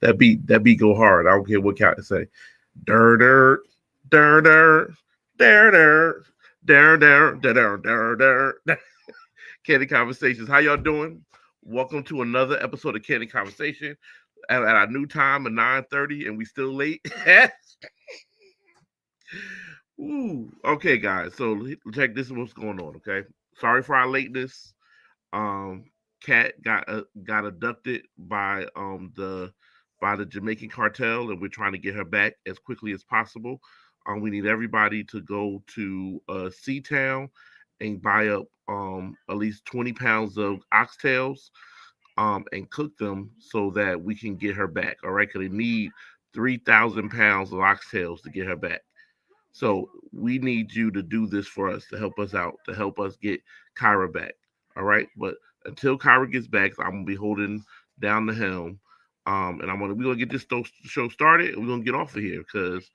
That beat go hard. I don't care what count to say. Dur dur dur dur dur dur dur dur dur dur dur. Candy Conversations. How y'all doing? Welcome to another episode of Candy Conversation at our new time of 9:30, and we still late. Ooh, okay, guys. So check this is what's going on. Okay, sorry for our lateness. Um, Kat got abducted by the Jamaican cartel, and we're trying to get her back as quickly as possible. We need everybody to go to Sea Town and buy up at least 20 pounds of oxtails and cook them so that we can get her back. All right, because they need 3,000 pounds of oxtails to get her back. So we need you to do this for us to help us out, to help us get Kyra back. All right. But until Kyra gets back, I'm gonna be holding down the helm. And we're gonna get this show started and we're gonna get off of here because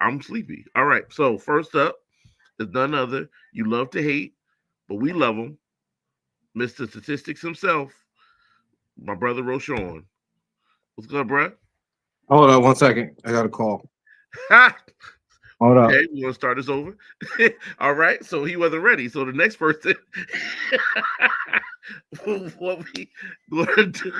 I'm sleepy. All right. So first up is none other. You love to hate, but we love him. Mr. Statistics himself, my brother Roshan. What's good, bruh? Hold on 1 second. I got a call. Hold up. Okay, we're gonna start this over. All right, so he wasn't ready. So the next person, what we gonna do?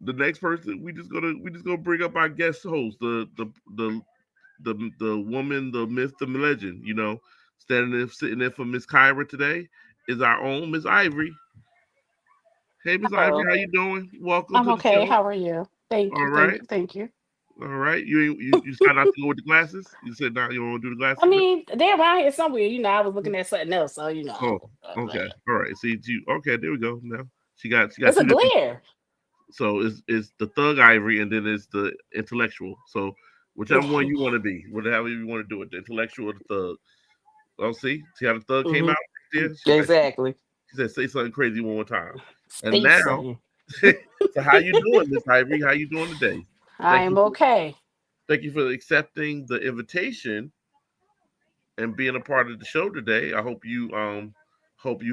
The next person, we just gonna bring up our guest host, the woman, the myth, the legend. Sitting there for Miss Kyra today is our own Miss Ivory. Hey, Miss Ivory, Hello. how you doing? Welcome I'm to the okay. show. How are you? Thank All you. Thank right. you. Thank you. All right, you decided not to go with the glasses. You said now you don't want to do the I glasses. mean, they're around here somewhere. I was looking at something else, so Oh, okay, all right. See, okay, there we go. Now she got it's a two different. glare. So it's the thug Ivory, and then it's the intellectual. So whichever one you want to be, whatever you want to do it, the intellectual or the thug. Oh, see how the thug came Hmm. out there. Exactly. She said say something crazy one more time. And Stay now, sane. so how you doing, Miss Ivory? How you doing today? I Thank am you. okay. Thank you for accepting the invitation and being a part of the show today. I hope you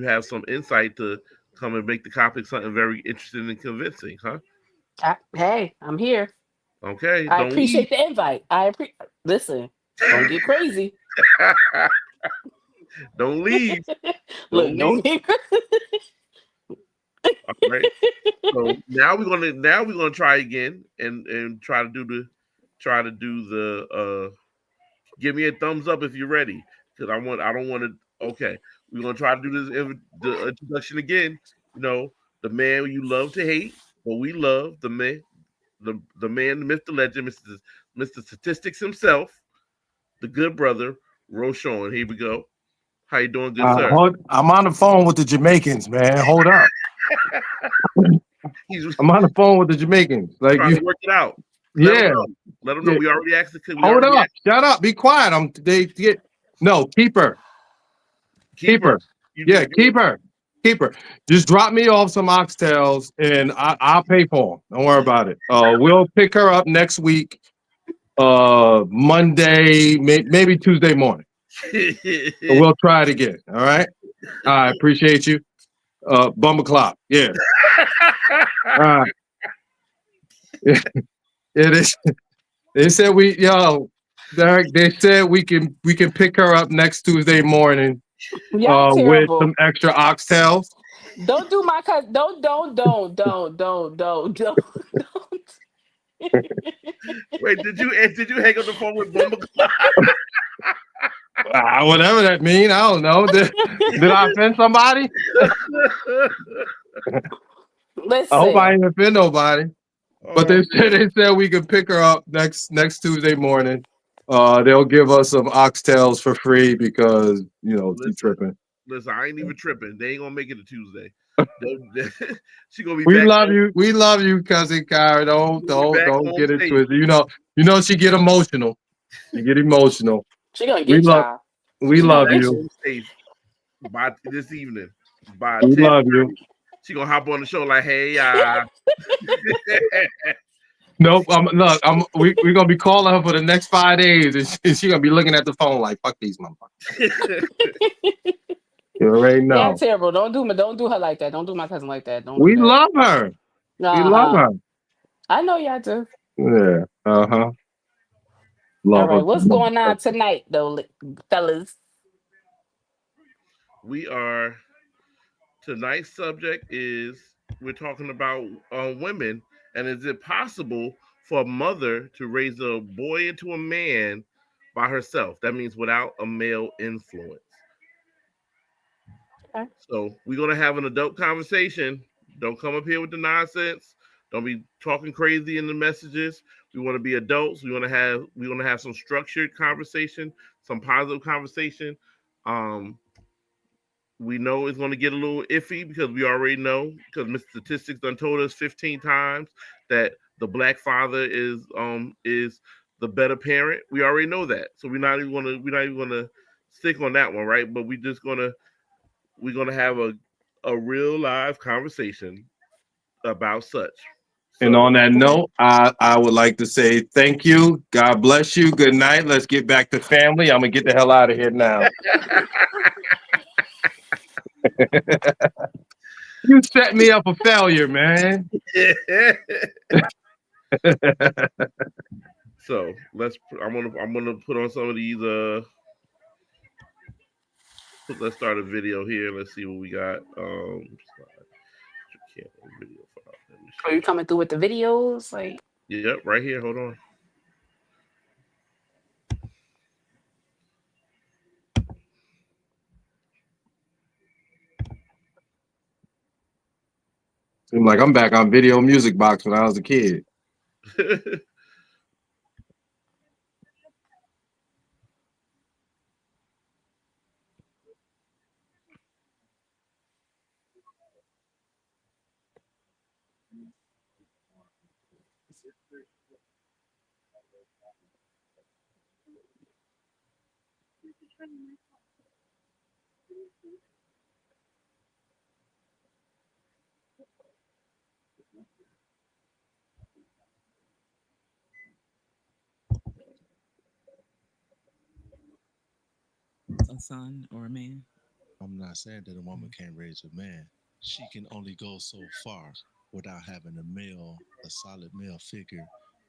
have some insight to come and make the topic something very interesting and convincing, huh? Hey, I'm here. Okay, I don't leave. appreciate the invite. Listen. Don't get crazy. Don't leave. Don't Look, leave. don't get. All right. So now we're gonna try again and try to do the give me a thumbs up if you're ready because I don't want to. Okay, we're gonna try to do the introduction again. The man you love to hate, but we love the man, the myth, the legend, Mr. Statistics himself, the good brother Roshan. Here we go. How you doing, good sir? I'm on the phone with the Jamaicans, man. Hold up. He's I'm on the phone with the Jamaicans. Like trying you, to work it out. Let him yeah, know. Let him know. yeah. We already asked the. We Hold already up. asked. Shut up. Be quiet. They get no keeper. Keeper. Keeper. You Yeah, do. keeper. Just drop me off some oxtails and I'll pay for them. Don't worry about it. We'll pick her up next week. Monday, maybe Tuesday morning. But we'll try it again. All right. I appreciate you. Bumble clock. Yeah. All right. It is. They said Derek, they said we can pick her up next Tuesday morning Y'all with terrible. some extra oxtails. Don't do my cousin. Don't. Wait, did you hang up the phone with Bumble? Whatever that mean, I don't know. Did I offend somebody? I hope I Listen, didn't offend nobody. But Oh, they said we could pick her up next Tuesday morning. They'll give us some oxtails for free because she listen, tripping. listen. I ain't even tripping. They ain't gonna make it a Tuesday. She gonna be We back love home. you. We love you, cousin Kyra. Don't She gonna be don't back don't home get it safe. twisted. She get emotional. You get emotional. she gonna We get love y'all. we She gonna be She gonna love back get you. you. home safe by this evening. By We 10. love you. She gonna hop on the show like, hey, Nope. Look. We're gonna be calling her for the next 5 days, and she gonna be looking at the phone like, "Fuck these motherfuckers." You already Yeah, know. terrible. Don't do her like that. Don't do my cousin like that. Don't do We that. love her. We love Uh-huh. her. I know y'all do. Yeah. Uh-huh. All Love her. right. What's going on tonight though, fellas? We are tonight's subject is we're talking about women, and is it possible for a mother to raise a boy into a man by herself? That means without a male influence. Okay. So we're gonna have an adult conversation. Don't come up here with the nonsense. Don't be talking crazy in the messages. We want to be adults. We want to have some structured conversation, some positive conversation. Um, we know it's going to get a little iffy because we already know because Mr. Statistics done told us 15 times that the black father is the better parent. We already know that, so we're not even gonna stick on that one, right? But we're gonna have a real live conversation about such. And So on that Okay. note, I would like to say thank you. God bless you. Good night. Let's get back to family. I'm gonna get the hell out of here now. You set me up for failure, man. so I'm gonna put on some of these let's start a video here. Let's see what we got. Video file. Let me Are you see. coming through with the videos? Like, Yep, right here. Hold on. Seems like I'm back on Video Music Box when I was a kid. A son or a man. I'm not saying that a woman can't raise a man. She can only go so far without having a solid male figure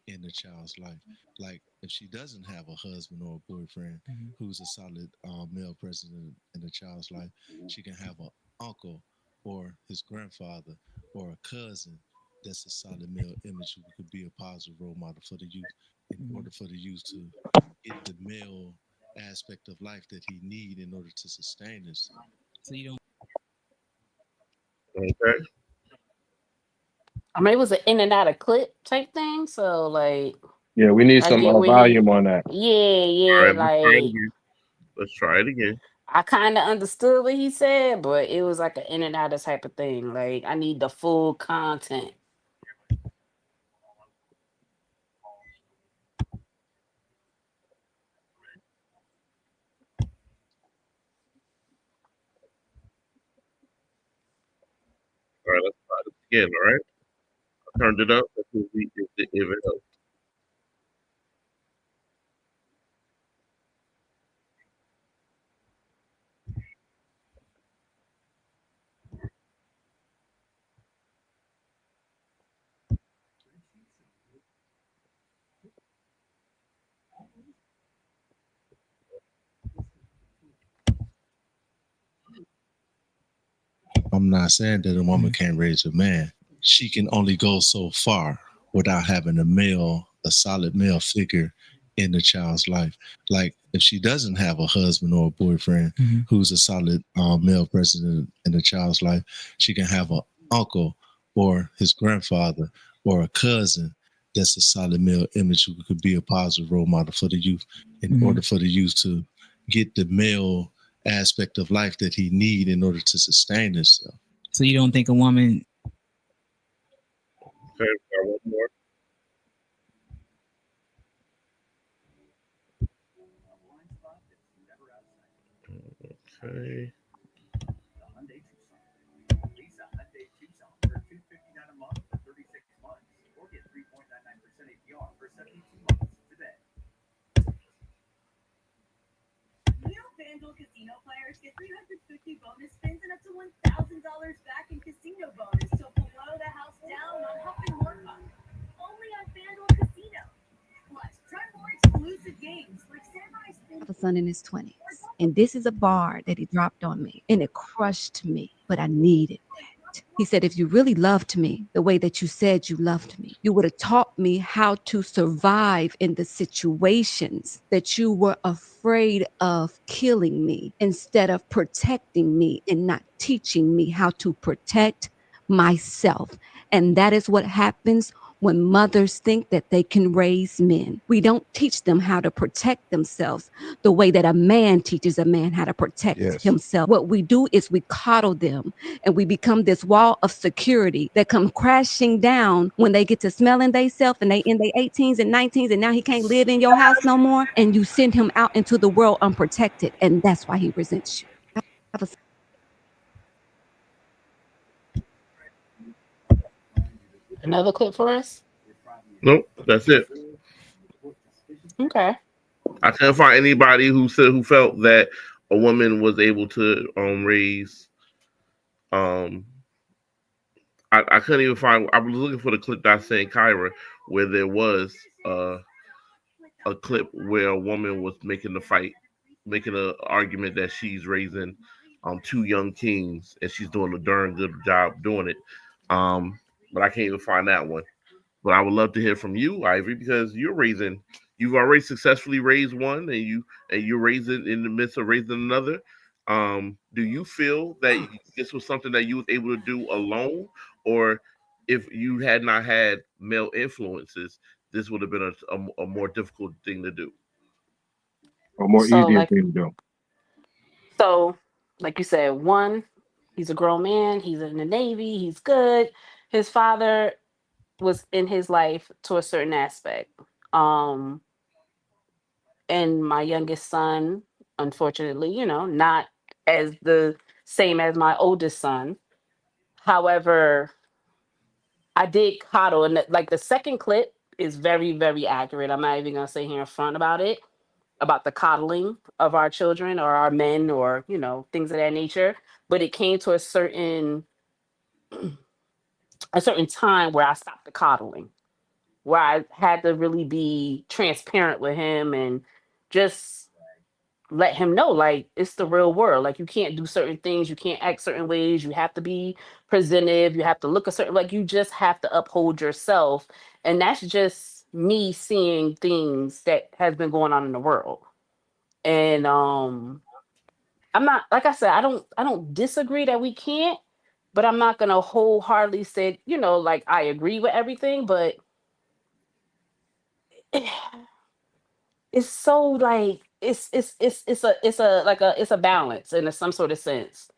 in the child's life. Like if she doesn't have a husband or a boyfriend who's a solid male presence in the child's life, she can have an uncle or his grandfather or a cousin that's a solid male image who could be a positive role model for the youth in order for the youth to get the male aspect of life that he need in order to sustain himself. So you don't. Okay. I mean, it was an in and out of clip type thing. So like, Yeah, we need I some didn't really. volume on that. Yeah, All yeah. right. Let's try it Like, again. Let's try it again. I kind of understood what he said, but it was like an in and out of type of thing. Like, I need the full content. All right. Let's try this again. All right. I turned it up. Let's see if it helps. I'm not saying that a woman can't raise a man. She can only go so far without having a solid male figure in the child's life. Like if she doesn't have a husband or a boyfriend who's a solid male presence in the child's life, she can have an uncle or his grandfather or a cousin that's a solid male image who could be a positive role model for the youth in order for the youth to get the male aspect of life that he need in order to sustain himself. So you don't think a woman. Okay. Got one more. Okay. FanDuel Casino players get 350 bonus spins and up to $1,000 back in casino bonus. So blow the house down on helping more fun. Only on FanDuel Casino. Plus, try more exclusive games like Samurai Spin. A son in his 20s. And this is a bar that he dropped on me. And it crushed me, but I needed that. He said, if you really loved me the way that you said you loved me, you would have taught me how to survive in the situations that you were afraid of killing me instead of protecting me and not teaching me how to protect myself. And that is what happens when mothers think that they can raise men. We don't teach them how to protect themselves the way that a man teaches a man how to protect himself. What we do is we coddle them and we become this wall of security that come crashing down when they get to smelling themselves and they in their 18s and 19s and now he can't live in your house no more. And you send him out into the world unprotected. And that's why he resents you. Another clip for us? Nope, that's it. Okay. I couldn't find anybody who felt that a woman was able to raise. Um, I couldn't even find. I was looking for the clip that I sent Kyra, where there was a clip where a woman was making the fight, making an argument that she's raising two young kings and she's doing a darn good job doing it. But I can't even find that one. But I would love to hear from you, Ivory, because you've already successfully raised one, and you're raising in the midst of raising another. Do you feel that this was something that you was able to do alone, or if you had not had male influences, this would have been a more difficult thing to do? Or more So easier like thing to do. so like you said, one, he's a grown man, he's in the Navy, he's good. His father was in his life to a certain aspect. Um and my youngest son, unfortunately, not as the same as my oldest son. However, I did coddle, and like the second clip is very, very accurate. I'm not even gonna say here in front about it, about the coddling of our children or our men or things of that nature. But it came to a certain time where I stopped the coddling, where I had to really be transparent with him and just let him know, like, it's the real world. Like, you can't do certain things, you can't act certain ways, you have to be presentive, you have to look a certain, like, you just have to uphold yourself. And that's just me seeing things that has been going on in the world. And I'm not, like I said, I don't disagree that we can't, but I'm not gonna wholeheartedly say, like, I agree with everything. But it's so, like, it's a balance in some sort of sense.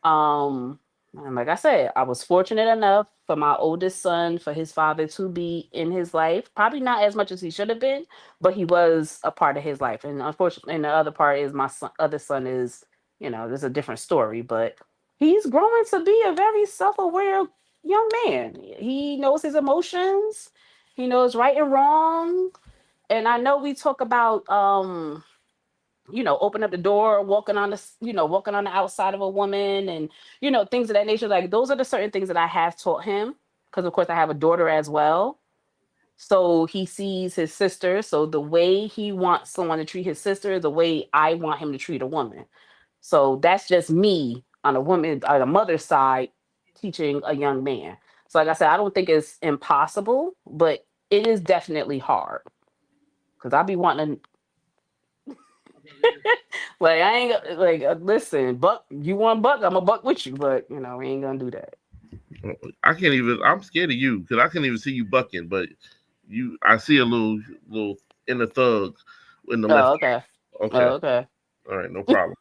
And like I said, I was fortunate enough for my oldest son, for his father to be in his life. Probably not as much as he should have been, but he was a part of his life. And unfortunately, and the other part is my other son is, there's a different story, but he's growing to be a very self-aware young man. He knows his emotions. He knows right and wrong. And I know we talk about open up the door, walking on walking on the outside of a woman, and things of that nature. Like, those are the certain things that I have taught him, because of course I have a daughter as well. So he sees his sister. So the way he wants someone to treat his sister is the way I want him to treat a woman. So that's just me on a mother's side, teaching a young man. So like I said, I don't think it's impossible, but it is definitely hard, because I be wanting to, like, I ain't like, listen, buck, you want buck, I'm a buck with you, but we ain't gonna do that. I can't even. I'm scared of you because I can't even see you bucking. But I see a little in the thug in the left. Oh, okay. Oh, Okay, okay. all right, no problem.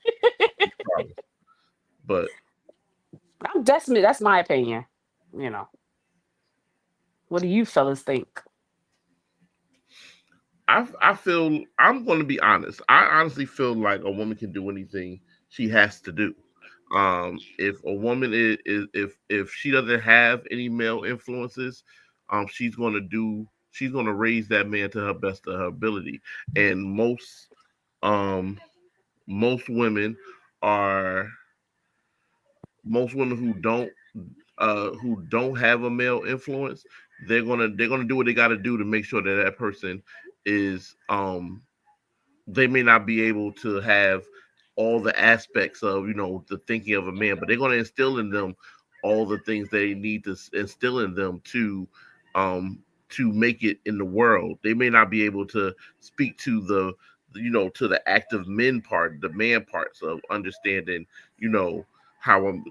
Problem. But That's my opinion. You know, what do you fellas think? I feel I'm going to be honest. I honestly feel like a woman can do anything she has to do. If a woman is if she doesn't have any male influences, she's going to raise that man to her best of her ability. And um most women are most women who don't have a male influence, they're gonna do what they got to do to make sure that that person is they may not be able to have all the aspects of the thinking of a man, but they're going to instill in them all the things they need to instill in them um to make it in the world. They may not be able to speak to to the active men part, the man parts of understanding, you know,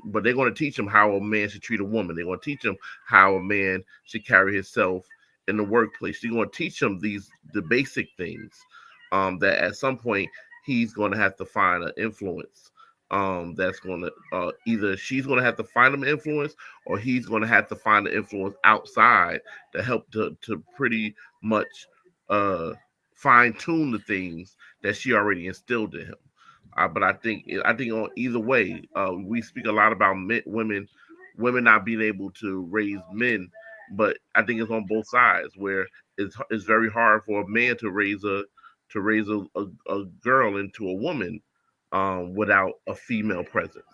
but they're going to teach them how a man should treat a woman. They're going to teach them how a man should carry himself in the workplace. They're going to teach them the basic things that at some point he's going to have to find an influence that's going to either she's going to have to find him influence, or he's going to have to find the influence outside to help to pretty much uh, fine tune the things that she already instilled in him. But I think on either way, we speak a lot about women not being able to raise men, but I think it's on both sides where it's very hard for a man to raise a girl into a woman without a female presence.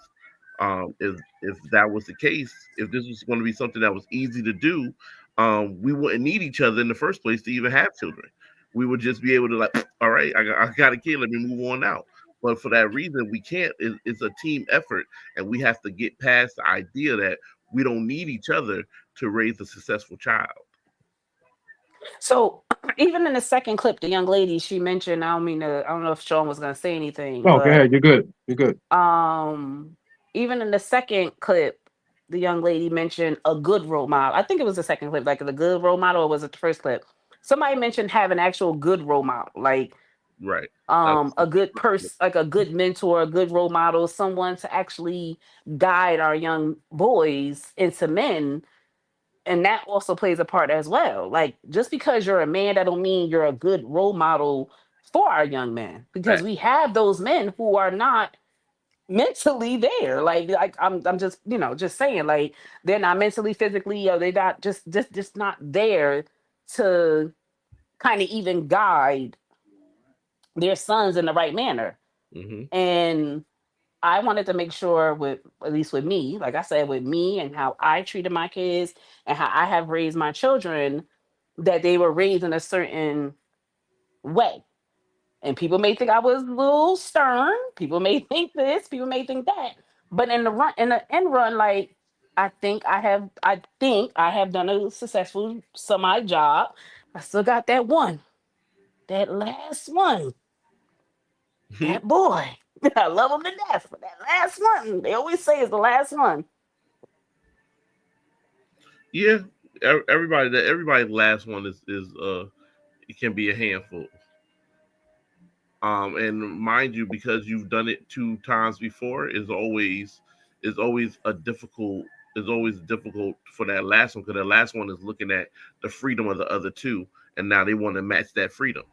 If that was the case, if this was going to be something that was easy to do, we wouldn't need each other in the first place to even have children. We would just be able to like, all right, I got a kid, let me move on now. But for that reason, we can't. It's a team effort, and we have to get past the idea that we don't need each other to raise a successful child. So even in the second clip, the young lady she mentioned, I don't know if Sean was gonna say anything, No, go but ahead. You're good. You're good. um even in the second clip, the young lady mentioned a good role model. I think it was the second clip, like the good role model, or was it the first clip? Somebody mentioned having actual good role model, like Right. That a was good person, like a good mentor, a good role model, someone to actually guide our young boys into men. And that also plays a part as well. Like, just because you're a man, that don't mean you're a good role model for our young men, because fact. we have those men who are not mentally there. Like I'm just, just saying, like, they're not mentally, physically, or they're not just not there to kind of even guide their sons in the right manner. Hmm. And I wanted to make sure, with at least with me, like I said, with me and how I treated my kids and how I have raised my children, that they were raised in a certain way. And people may think I was a little stern. People may think this. People may think that. But in the end run, like, I think I have done a successful semi job. I still got that one, that last one, that boy. I love him to death, but that last one, they always say is the last one. Yeah, everybody's last one is it can be a handful. And mind you, because you've done it two times before, is always a difficult is always difficult for that last one, because that last one is looking at the freedom of the other two, and now they want to match that freedom.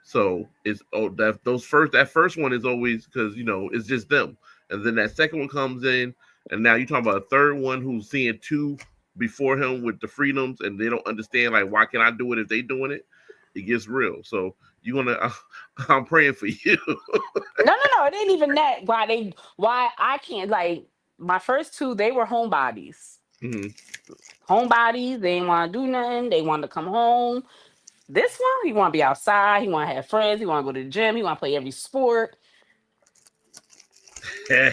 So that first one is always, because it's just them, and then that second one comes in, and now you're talking about a third one who's seeing two before him with the freedoms, and they don't understand, like, why can I do it if they doing it? It gets real. So you're gonna, I'm praying for you. No, no, no. It ain't even that. Why I can't, like, my first two, they were homebodies. Hmm. Homebodies, they didn't want to do nothing. They wanted to come home. This one, he want to be outside. He want to have friends. He want to go to the gym. He want to play every sport.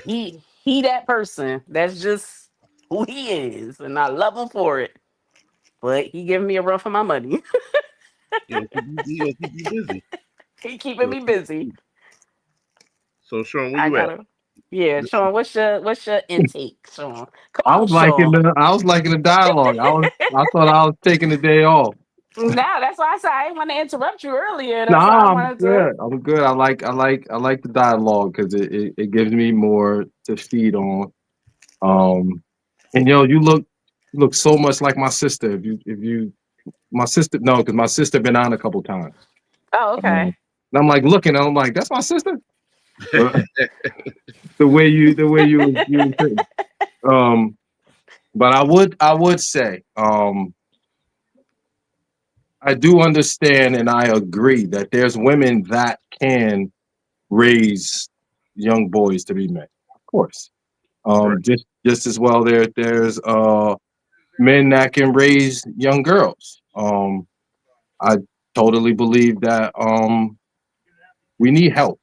He that person. That's just who he is, and I love him for it. But he giving me a run for my money. He gonna keep you busy. He keeping So, me busy. Sean, where I you at? gotta. Yeah, Sean. What's your intake, Sean? Come I on, was liking Sean. the dialogue. I thought I was taking the day off. Now that's why I said I didn't want to interrupt you earlier. That's why I Nah, I'm wanted to. good. I'm good. I like the dialogue because it gives me more to feed on. Um, and you look so much like my sister. If you my sister, no, because my sister been on a couple times. Oh, And okay. I'm like looking, and I'm like, that's my sister. Uh, the way you think. Um, but I would say, I do understand and I agree that there's women that can raise young boys to be men. Of course. Right. Just as well there's men that can raise young girls. I totally believe that we need help,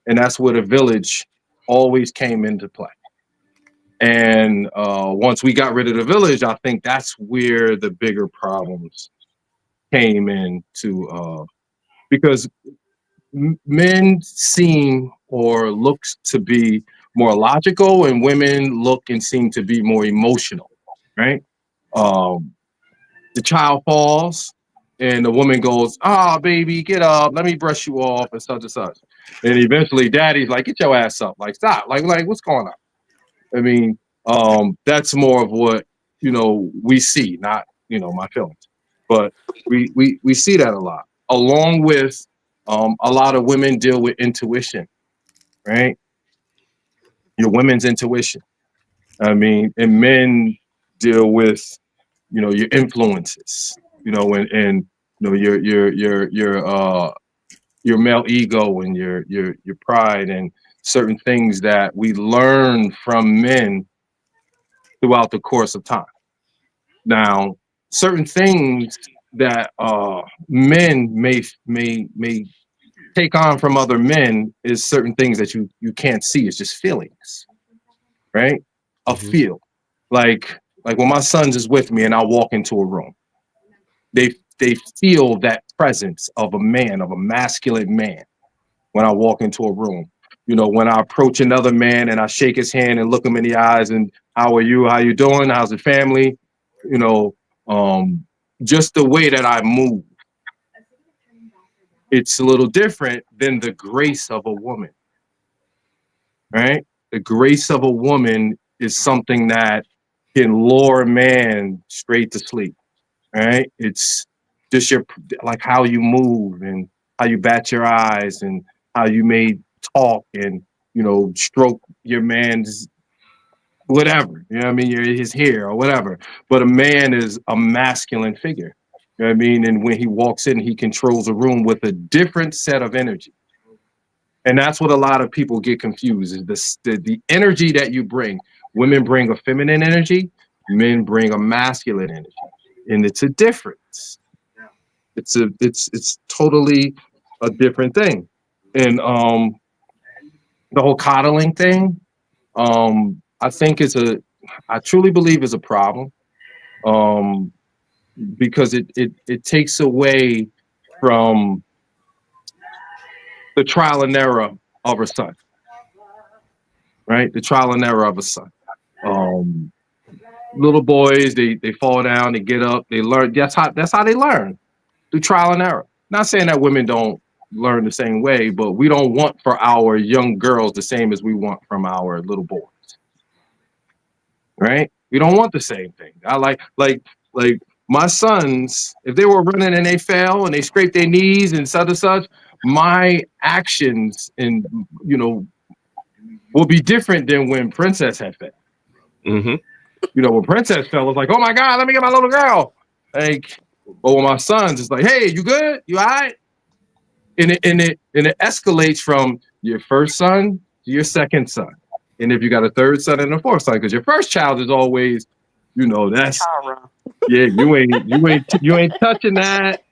and that's where the village always came into play. And once we got rid of the village, I think that's where the bigger problems came into because men seem or looks to be more logical, and women look and seem to be more emotional, right? Um, the child falls, and the woman goes, "Ah, baby, get up. Let me brush you off," and such and such. And eventually, daddy's like, "Get your ass up! Like, stop! Like, what's going on?" I mean, that's more of what we see, not my feelings, but we see that a lot, along with a lot of women deal with intuition, right? Your women's intuition. I mean, and men deal with your influences, your male ego and your pride and certain things that we learn from men throughout the course of time. Now, certain things that men may take on from other men is certain things that you can't see. It's just feelings, right? A Hmm. feel like when my sons is with me and I walk into a room, they feel that presence of a man, of a masculine man when I walk into a room. When I approach another man and I shake his hand and look him in the eyes and how are you? How you doing? How's the family? You know, just the way that I move, it's a little different than the grace of a woman, right? The grace of a woman is something that can lure a man straight to sleep, right? It's just like how you move and how you bat your eyes and how you may talk and stroke your man's whatever, what I mean, his hair or whatever. But a man is a masculine figure, what I mean, and when he walks in, he controls a room with a different set of energy. And that's what a lot of people get confused is the energy that you bring. Women bring a feminine energy, men bring a masculine energy, and it's a difference. It's totally a different thing. And the whole coddling thing, I think I truly believe is a problem. Um, because it takes away from the trial and error of a son, right? The trial and error of a son. Um, Little boys, they fall down, they get up, they learn. That's how they learn, through trial and error. Not saying that women don't learn the same way, but we don't want for our young girls the same as we want from our little boys, right? We don't want the same thing. I like my sons, if they were running and they fell and they scraped their knees and such and such, my actions and will be different than when Princess had fell. Hmm. When Princess fell, it's like, oh my God, let me get my little girl. Like, but with my sons, it's like, hey, you good? You all right? And it escalates from your first son to your second son. And if you got a third son and a fourth son, because your first child is always, that's Child run. yeah, you ain't touching that.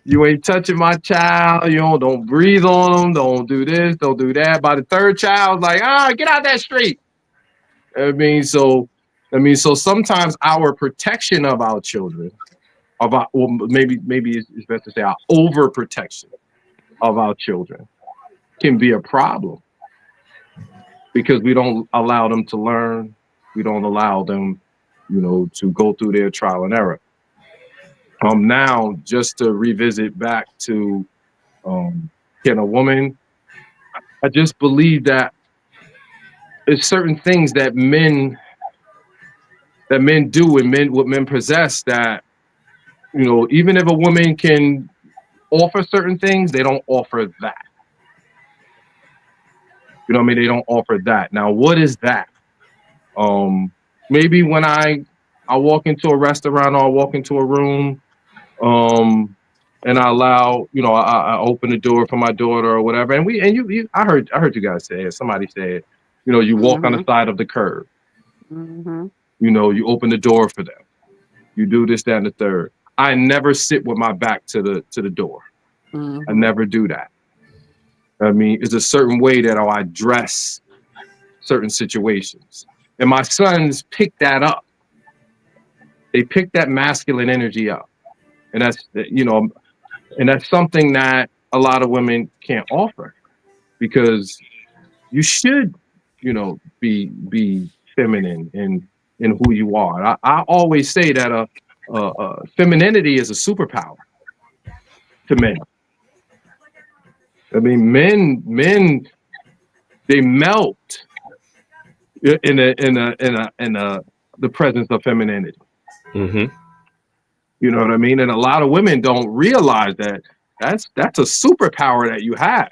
You ain't touching my child. Don't breathe on them. Don't do this. Don't do that. By the third child, like, get out that street. I mean, so so sometimes our protection of our children, well, maybe it's best to say our overprotection of our children can be a problem because we don't allow them to learn. We don't allow them, to go through their trial and error. Now, just to revisit back to can a woman, I just believe that there's certain things that men do and what men possess that, even if a woman can offer certain things, they don't offer that. You know what I mean? They don't offer that. Now, what is that? Maybe when I walk into a restaurant or I walk into a room, um, and I allow, I open the door for my daughter or whatever. And I heard you guys say it. Somebody said, you walk on the Mhm. side of the curb. Mhm. You open the door for them. You do this, that, and the third. I never sit with my back to the door. I Mhm. never do that. I mean, it's a certain way that I address certain situations. And my sons pick that up. They pick that masculine energy up. And that's something that a lot of women can't offer because you should, be feminine in who you are. I always say that femininity is a superpower to men. I mean, men, they melt in the presence of femininity. Hmm. You know what I mean? And a lot of women don't realize that that's a superpower that you have.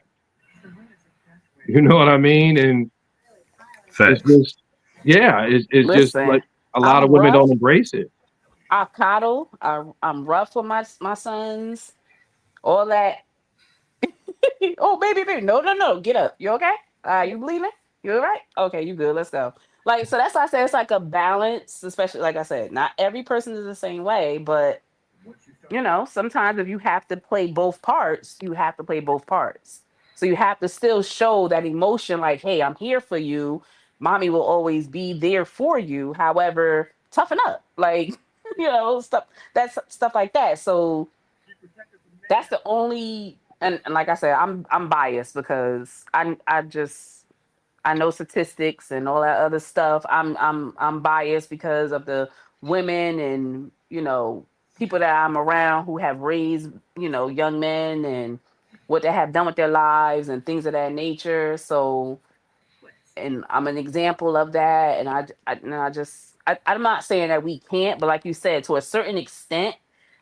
You know what I mean? And it's Facts. just, yeah, it's just like Listen, a lot I'm of women don't rough. embrace it. I coddle. I'm rough with my sons. All that. Oh, baby, baby. No, no, no. Get up. You okay? You bleeding? You all right? Okay, you good. Let's go. Like, so that's why I say it's like a balance, especially like I said, not every person is the same way, but sometimes if you have to play both parts, you have to play both parts. So you have to still show that emotion like, hey, I'm here for you. Mommy will always be there for you. However, toughen up. Like, stuff that's stuff like that. So that's the only and like I said, I'm biased because I know statistics and all that other stuff. I'm biased because of the women and people that I'm around who have raised young men and what they have done with their lives and things of that nature. So, and I'm an example of that. And I'm not saying that we can't, but like you said, to a certain extent,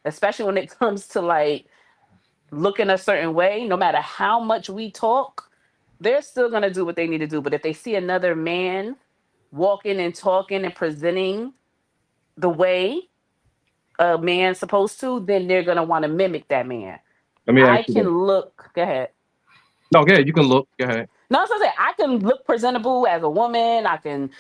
especially when it comes to like looking a certain way, no matter how much we talk, they're still gonna do what they need to do. But if they see another man walking and talking and presenting the way a man's supposed to, then they're gonna want to mimic that man. Let me I ask you this. can look. Go ahead. No, go ahead. You can look. Go ahead. No, so I say I can look presentable as a woman. I can,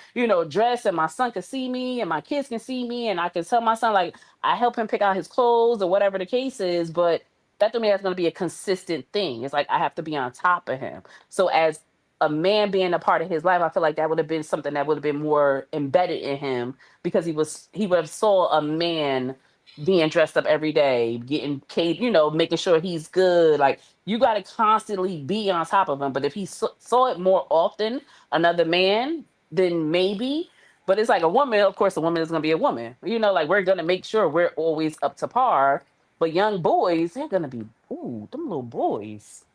dress, and my son can see me, and my kids can see me, and I can tell my son like I help him pick out his clothes or whatever the case is. But that to me that's going to be a consistent thing. It's like I have to be on top of him. So as a man being a part of his life, I feel like that would have been something that would have been more embedded in him because he would have saw a man being dressed up every day, getting catered, making sure he's good. Like you got to constantly be on top of him. But if he saw it more often, another man, then maybe. But it's like a woman, of course, a woman is going to be a woman. Like we're going to make sure we're always up to par. But young boys, they're going to be, ooh, them little boys.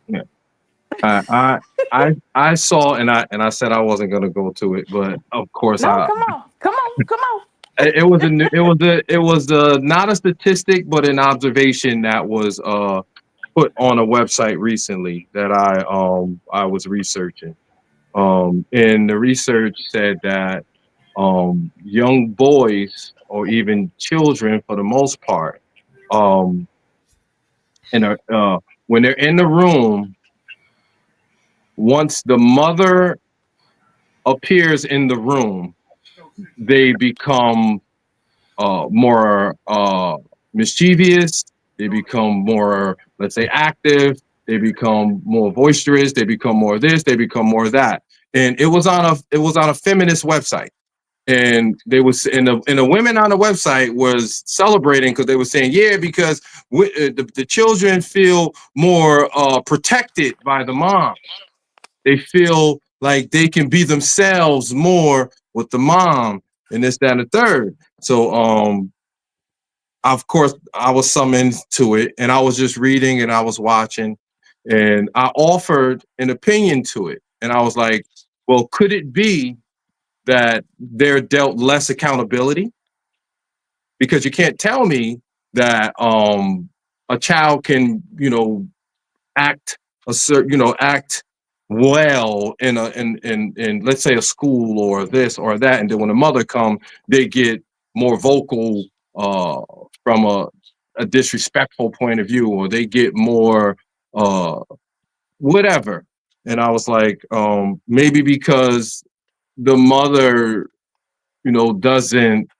Yeah. I I I saw, and I said I wasn't gonna go to it, but of course No, come on. Come on. Come on. it was not a statistic, but an observation that was put on a website recently that I was researching. And the research said that young boys or even children, for the most part, um, when they're in the room, once the mother appears in the room, they become more mischievous. They become more, let's say, active. They become more boisterous. They become more this. They become more that. And it was on a feminist website, and they was and the women on the website was celebrating because they were saying, yeah, because the children feel more protected by the mom. They feel like they can be themselves more with the mom and this, that, and the third. So of course I was summoned to it, and I was just reading and I was watching, and I offered an opinion to it. And I was like, well, could it be that they're dealt less accountability? Because you can't tell me that a child can, act act well in let's say a school or this or that, and then when the mother come, they get more vocal uh from a a disrespectful point of view, or they get more uh whatever. And I was like, maybe because the mother, doesn't,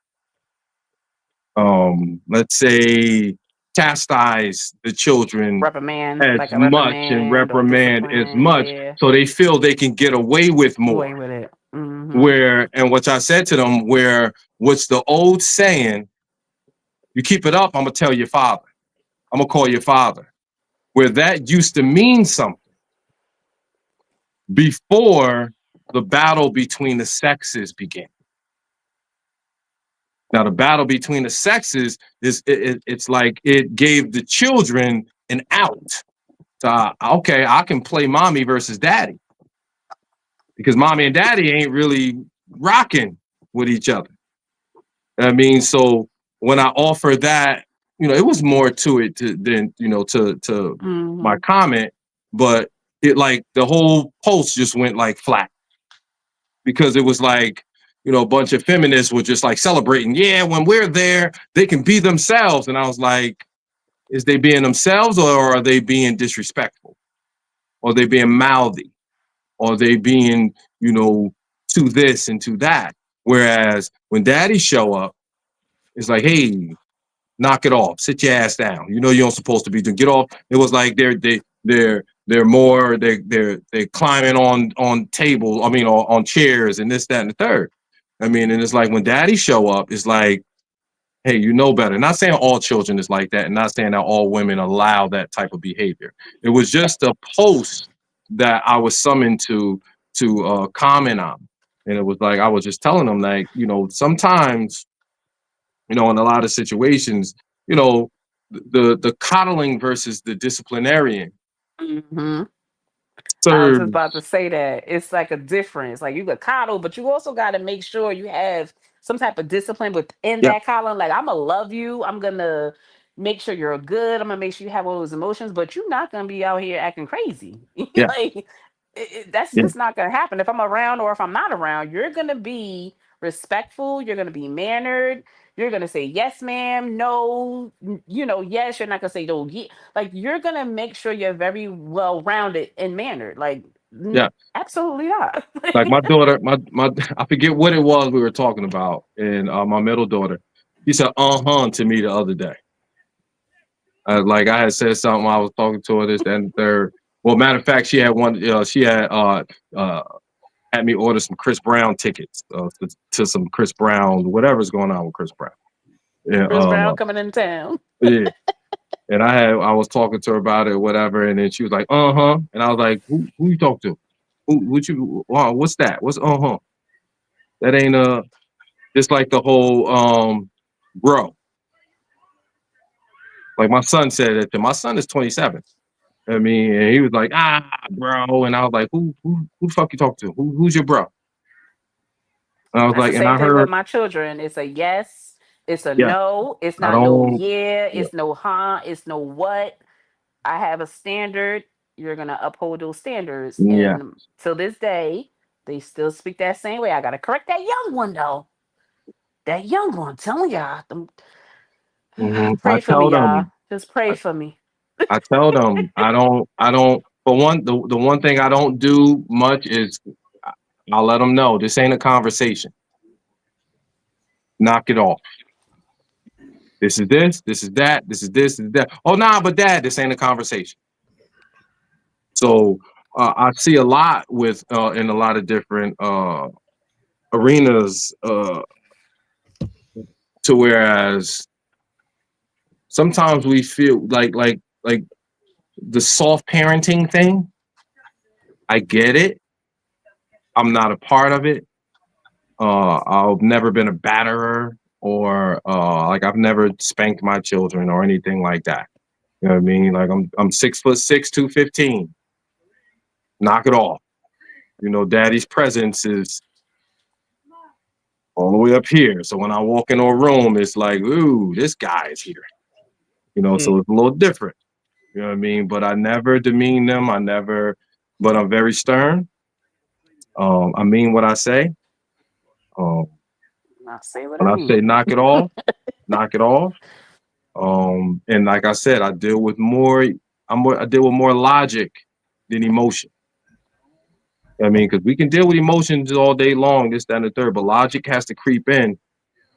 let's say, chastise the children Reprimand, as like a much and reprimand or reprimand as discipline. much, Yeah, so they feel they can get away with away more. with it. Mm-hmm. Where, and what I said to them, where, what's the old saying, you keep it up, I'm gonna tell your father, I'm gonna call your father, where that used to mean something before the battle between the sexes began. Now, the battle between the sexes it's like it gave the children an out. Okay, I can play mommy versus daddy because mommy and daddy ain't really rocking with each other. I mean, so when I offer that, it was more to it than to my Mm-hmm. comment, but it, like, the whole post just went like flat because it was like, a bunch of feminists were just like celebrating. Yeah, when we're there, they can be themselves. And I was like, is they being themselves, or are they being disrespectful? Or are they being mouthy? Or are they being, to this and to that? Whereas when daddy show up, it's like, hey, knock it off, sit your ass down. You don't supposed to be doing, get off. It was like they're more, they're climbing on table, I mean on chairs and this, that, and the third. I mean, and it's like when daddy show up, it's like, hey, you know better. Not saying all children is like that, and not saying that all women allow that type of behavior. It was just a post that I was summoned to comment on. And it was like I was just telling them, like, sometimes, in a lot of situations, the coddling versus the disciplinarian Mm-hmm. I was just about to serves. say that it's like a difference. Like you could coddle, but you also got to make sure you have some type of discipline within Yeah, that coddling. Like I'm gonna love you. I'm gonna make sure you're good. I'm gonna make sure you have all those emotions, but you're not gonna be out here acting crazy. yeah, Like that's yeah, just not gonna happen. If I'm around or if I'm not around, you're gonna be respectful. You're gonna be mannered. You're gonna say yes, ma'am. No, yes. You're not gonna say no. Like you're gonna make sure you're very well rounded and mannered. Like yeah. absolutely not. Like my daughter, my I forget what it was we were talking about, and my middle daughter, she said to me the other day. Like I had said something, I was talking to her this and third. Well, matter of fact, she had one. She uh, had me order some Chris Brown tickets to some Chris Brown, whatever's going on with Chris Brown. Yeah, Chris Brown coming in town. yeah. And I was talking to her about it, whatever, and then she was like, and I was like, who you talk to? What's that? What's That ain't just like the whole bro. Like my son said it to my son is 27. I mean, and he was like, bro, and I was like, who the fuck you talk to? Who's your bro? And I was That's the like, and same I thing with heard, my children. It's a yes. It's a yeah, no. It's I not no don't, yeah. yeah, It's no huh. It's no what. I have a standard. You're gonna uphold those standards. yeah. And till this day, they still speak that same way. I gotta correct that young one though. That young one. I'm telling y'all. I Pray for me, tell y'all. them, Just pray I, for me. I tell them, I don't. For one, the one thing I don't do much is I'll let them know this ain't a conversation. Knock it off. This is this. This is that. This is this. This is that. Oh, nah, but dad, this ain't a conversation. So I see a lot with in a lot of different arenas. To whereas sometimes we feel like the soft parenting thing. I get it. I'm not a part of it. I've never been a batterer or like I've never spanked my children or anything like that. You know what I mean? Like I'm 6'6", 215. Knock it off. Daddy's presence is all the way up here. So when I walk into a room, it's like, ooh, this guy is here. So it's a little different. You know what I mean? But I never demean them. But I'm very stern. I mean what I say. Um, I say what when I I say mean. knock it off, knock it off. And like I said, I deal with more logic than emotion. I mean, because we can deal with emotions all day long, this, that, and the third, but logic has to creep in.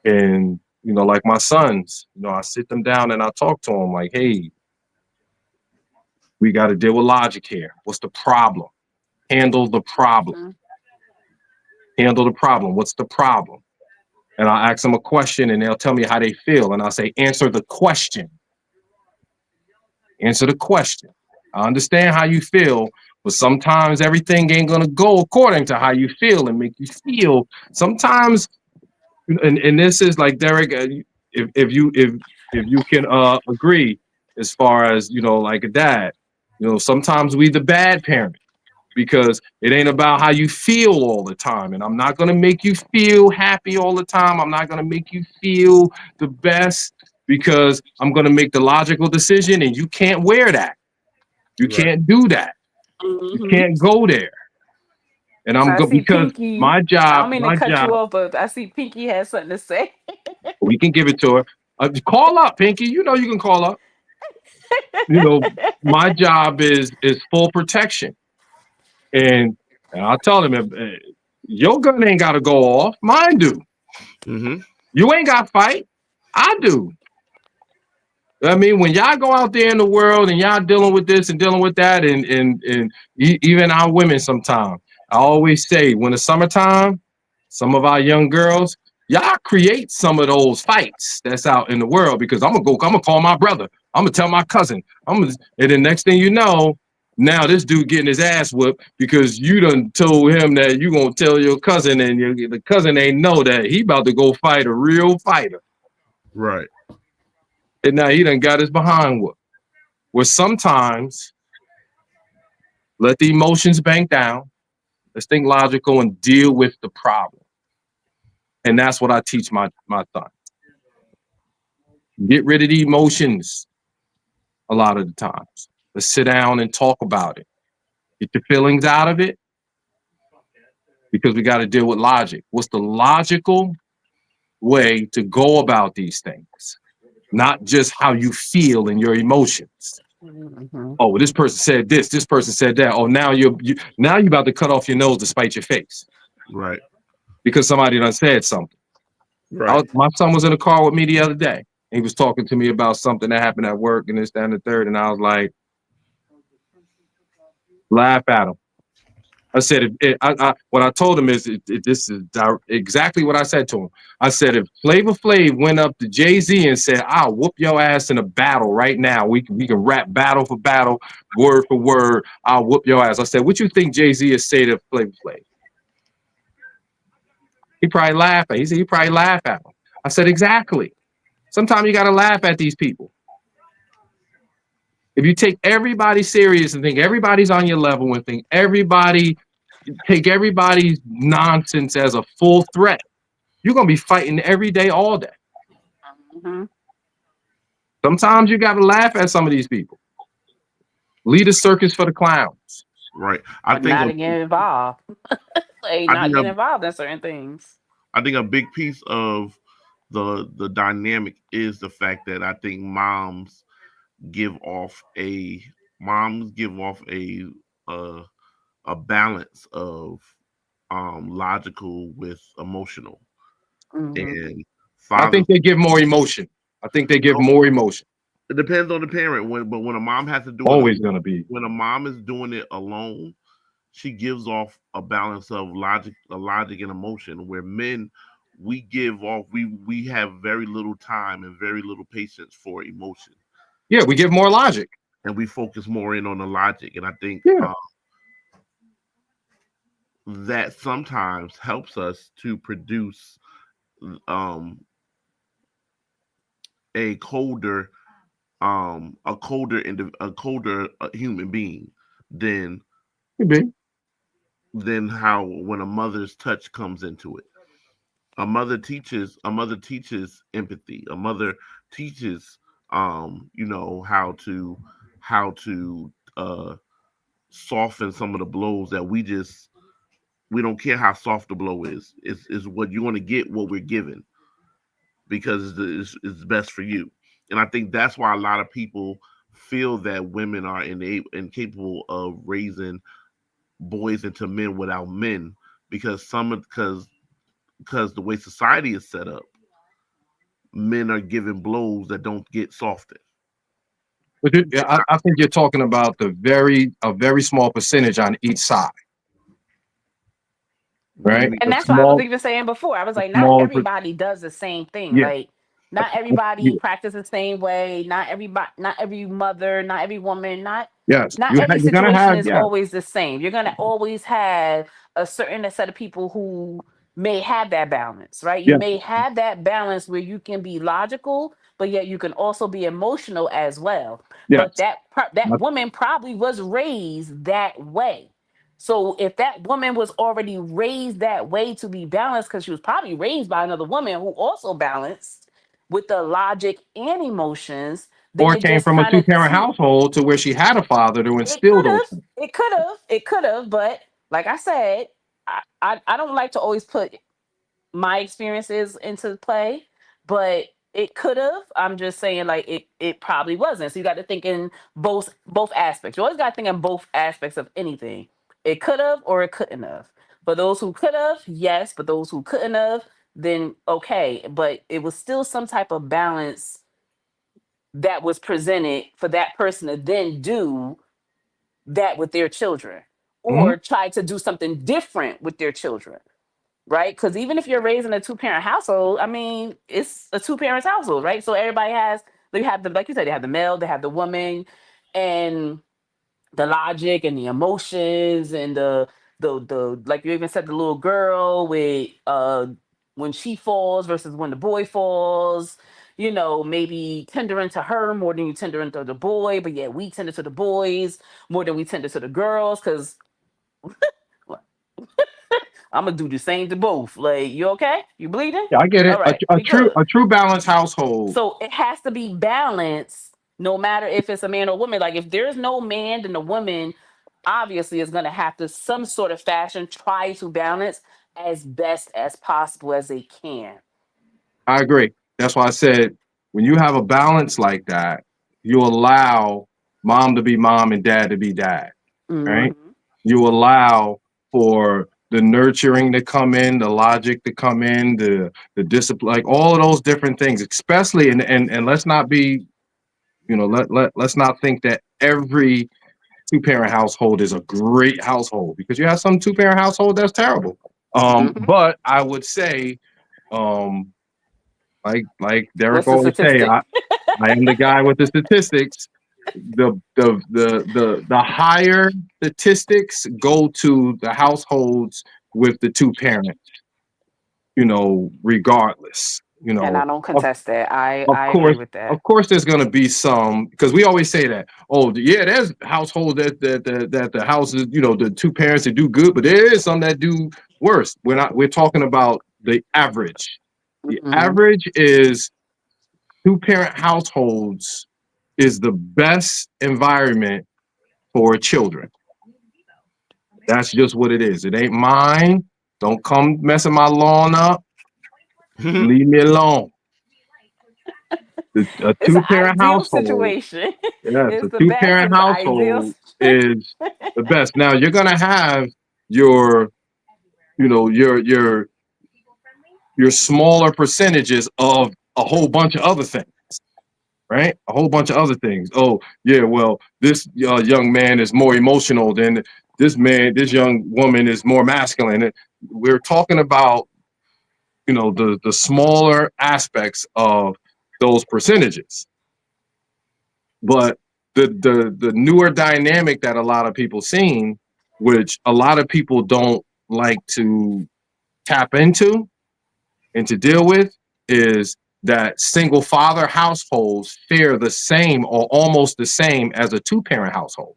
And, like my sons, I sit them down and I talk to them like, hey, we got to deal with logic here. What's the problem? Handle the problem. Mhm. Handle the problem. What's the problem? And I'll ask them a question and they'll tell me how they feel. And I'll say, answer the question. Answer the question. I understand how you feel, but sometimes everything ain't gonna go according to how you feel and make you feel. Sometimes, and this is like Derek, if you can agree, as far as like a dad, sometimes we the bad parent because it ain't about how you feel all the time. And I'm not going to make you feel happy all the time. I'm not going to make you feel the best because I'm going to make the logical decision and you can't wear that. You Right. can't do that. You Mhm. can't go there. And So I see because Pinky. my I job, don't mean to cut you off, but I see Pinky has something to say. we can give it to her. Call up, Pinky. You can call up. You know, my job is full protection. And, I'll tell them, your gun ain't got to go off. Mine do. Mm-hmm. You ain't got to fight. I do. I mean, when y'all go out there in the world and y'all dealing with this and dealing with that, and even our women sometimes, I always say, when it's summertime, some of our young girls, y'all create some of those fights that's out in the world because I'm gonna call my brother. I'm gonna tell my cousin. And the next thing you know, now this dude getting his ass whooped because you done told him that you gonna tell your cousin, and the cousin ain't know that he about to go fight a real fighter. Right. And now he done got his behind whooped. Where sometimes let the emotions bank down. Let's think logical and deal with the problem. And that's what I teach my son. Get rid of the emotions a lot of the times. Let's sit down and talk about it. Get your feelings out of it because we got to deal with logic. What's the logical way to go about these things? Not just how you feel and your emotions. Mhm. Oh, well, this person said this person said that. Oh, now you're about to cut off your nose to spite your face Right. because somebody done said something. Right. My son was in a car with me the other day. He was talking to me about something that happened at work and this, that, and the third. And I was like, laugh at him. I said, what I told him is, this is exactly what I said to him. I said, if Flavor Flav went up to Jay-Z and said, I'll whoop your ass in a battle right now. We can rap battle for battle, word for word. I'll whoop your ass. I said, what you think Jay-Z would say to Flavor Flav? He probably laugh at. He said he probably laugh at him. I said, exactly. Sometimes you got to laugh at these people. If you take everybody serious and think everybody's on your level and take everybody's nonsense as a full threat, you're gonna be fighting every day, all day. Mhm. Sometimes you got to laugh at some of these people. Lead a circus for the clowns. Right. Or not to get involved. Like I not think a get involved in certain things. I think a big piece of the dynamic is the fact that I think give off a moms give off uh, a balance of logical with emotional, Hmm. and I fathers. think they give more emotion. I think they give No, more emotion. it depends on the parent. But when a mom has to do it, Always gonna be. when a mom is doing it alone, she gives off a balance of logic and emotion. Where men, we have very little time and very little patience for emotion, Yeah, we give more logic. and we focus more in on the logic. And I think Yeah, that sometimes helps us to produce um, a colder a colder human being than could be. how when a mother's touch comes into it. A mother teaches empathy. A mother teaches how to soften some of the blows that we don't care how soft the blow is. It's what you want to get what we're given because it's best for you. And I think that's why a lot of people feel that women are incapable of raising boys into men without men, because because the way society is set up, men are given blows that don't get softened. But I think you're talking about a very small percentage on each side, What do you right? mean? And A that's what I was small, even saying before. I was a like, not small, everybody does the same thing. yeah, Like, a, not everybody yeah, practices the same way. Not everybody, not every mother, not every woman, yes. not every You're gonna situation have, is yeah, always the same. You're gonna always have a certain set of people who may have that balance, right? You yeah, may have that balance where you can be logical, but yet you can also be emotional as well. But yes. that woman probably was raised that way. So if that woman was already raised that way to be balanced, because she was probably raised by another woman who also balanced with the logic and emotions, then Or it came just from a kind two of parent household to where she had a father to it instill could those have, things. but like I said, I don't like to always put my experiences into play, but it could have. I'm just saying, like it probably wasn't. So you got to think in both aspects. You always got to think in both aspects of anything. It could have or it couldn't have. For those who could have, yes. But those who couldn't have, then okay. But it was still some type of balance that was presented for that person to then do that with their children Hmm. or try to do something different with their children, right? Because even if you're raising a two-parent household, I mean, it's a two-parent household, right? So everybody has, they have the, like you said, they have the male, they have the woman, and the logic and the emotions and the like you even said, the little girl with when she falls versus when the boy falls, maybe tendering to her more than you tendering to the boy, but yeah, we tender to the boys more than we tender to the girls, because I'm gonna do the same to both. Like, you okay? You bleeding? Yeah, I get All it. right, we good. A true balanced household. So it has to be balanced, no matter if it's a man or woman. Like, if there's no man, then the woman obviously is gonna have to some sort of fashion try to balance as best as possible as they can. I agree. That's why I said when you have a balance like that, you allow mom to be mom and dad to be dad, right? Hmm. You allow for the nurturing to come in, the logic to come in, the discipline, like all of those different things, especially and let's not be, let's not think that every two parent household is a great household, because you have some two parent household that's terrible. Hmm. But I would say, um, like Derek What's the always say, statistic? I am the guy with the statistics. The higher statistics go to the households with the two parents, regardless. And I don't Of, contest that. I of I agree course, with that. there's gonna be some, because we always say that, oh yeah, there's household that the houses, the two parents that do good, but there is some that do worse. We're talking about the average. The Hmm. average is two parent households is the best environment for children. That's just what it is. It ain't mine. Don't come messing my lawn up. Leave me alone. A It's two an parent ideal household, situation. yes, It's a the two best parent and the ideal. household is the best. Now you're gonna have your, your smaller percentages of a whole bunch of other things, right? A whole bunch of other things. Oh, yeah, well, this young man is more emotional than this young woman is more masculine. We're talking about, the smaller aspects of those percentages. But the newer dynamic that a lot of people seen, which a lot of people don't like to tap into and to deal with, is that single father households fare the same or almost the same as a two parent household.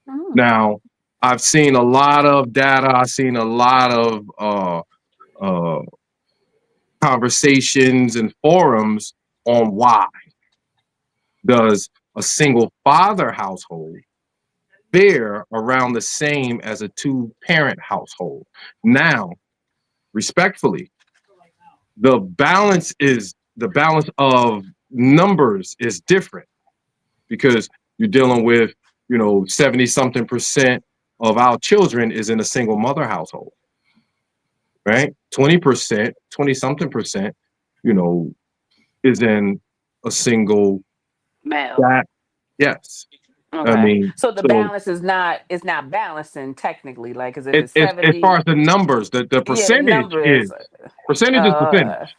Mm. Now, I've seen a lot of data, I've seen a lot of uh, conversations and forums on why does a single father household fare around the same as a two parent household. Now, respectfully, the balance is the balance of numbers is different because you're dealing with, 70 something percent of our children is in a single mother household, right? 20%, 20 something percent, you know, is in a single Male. that, yes. I Okay. mean, So the so balance is not, it's not balancing technically, like, because if it, it's it's as far 70, as the numbers, the yeah, the percentage is numbers. percentage is Uh, percentage.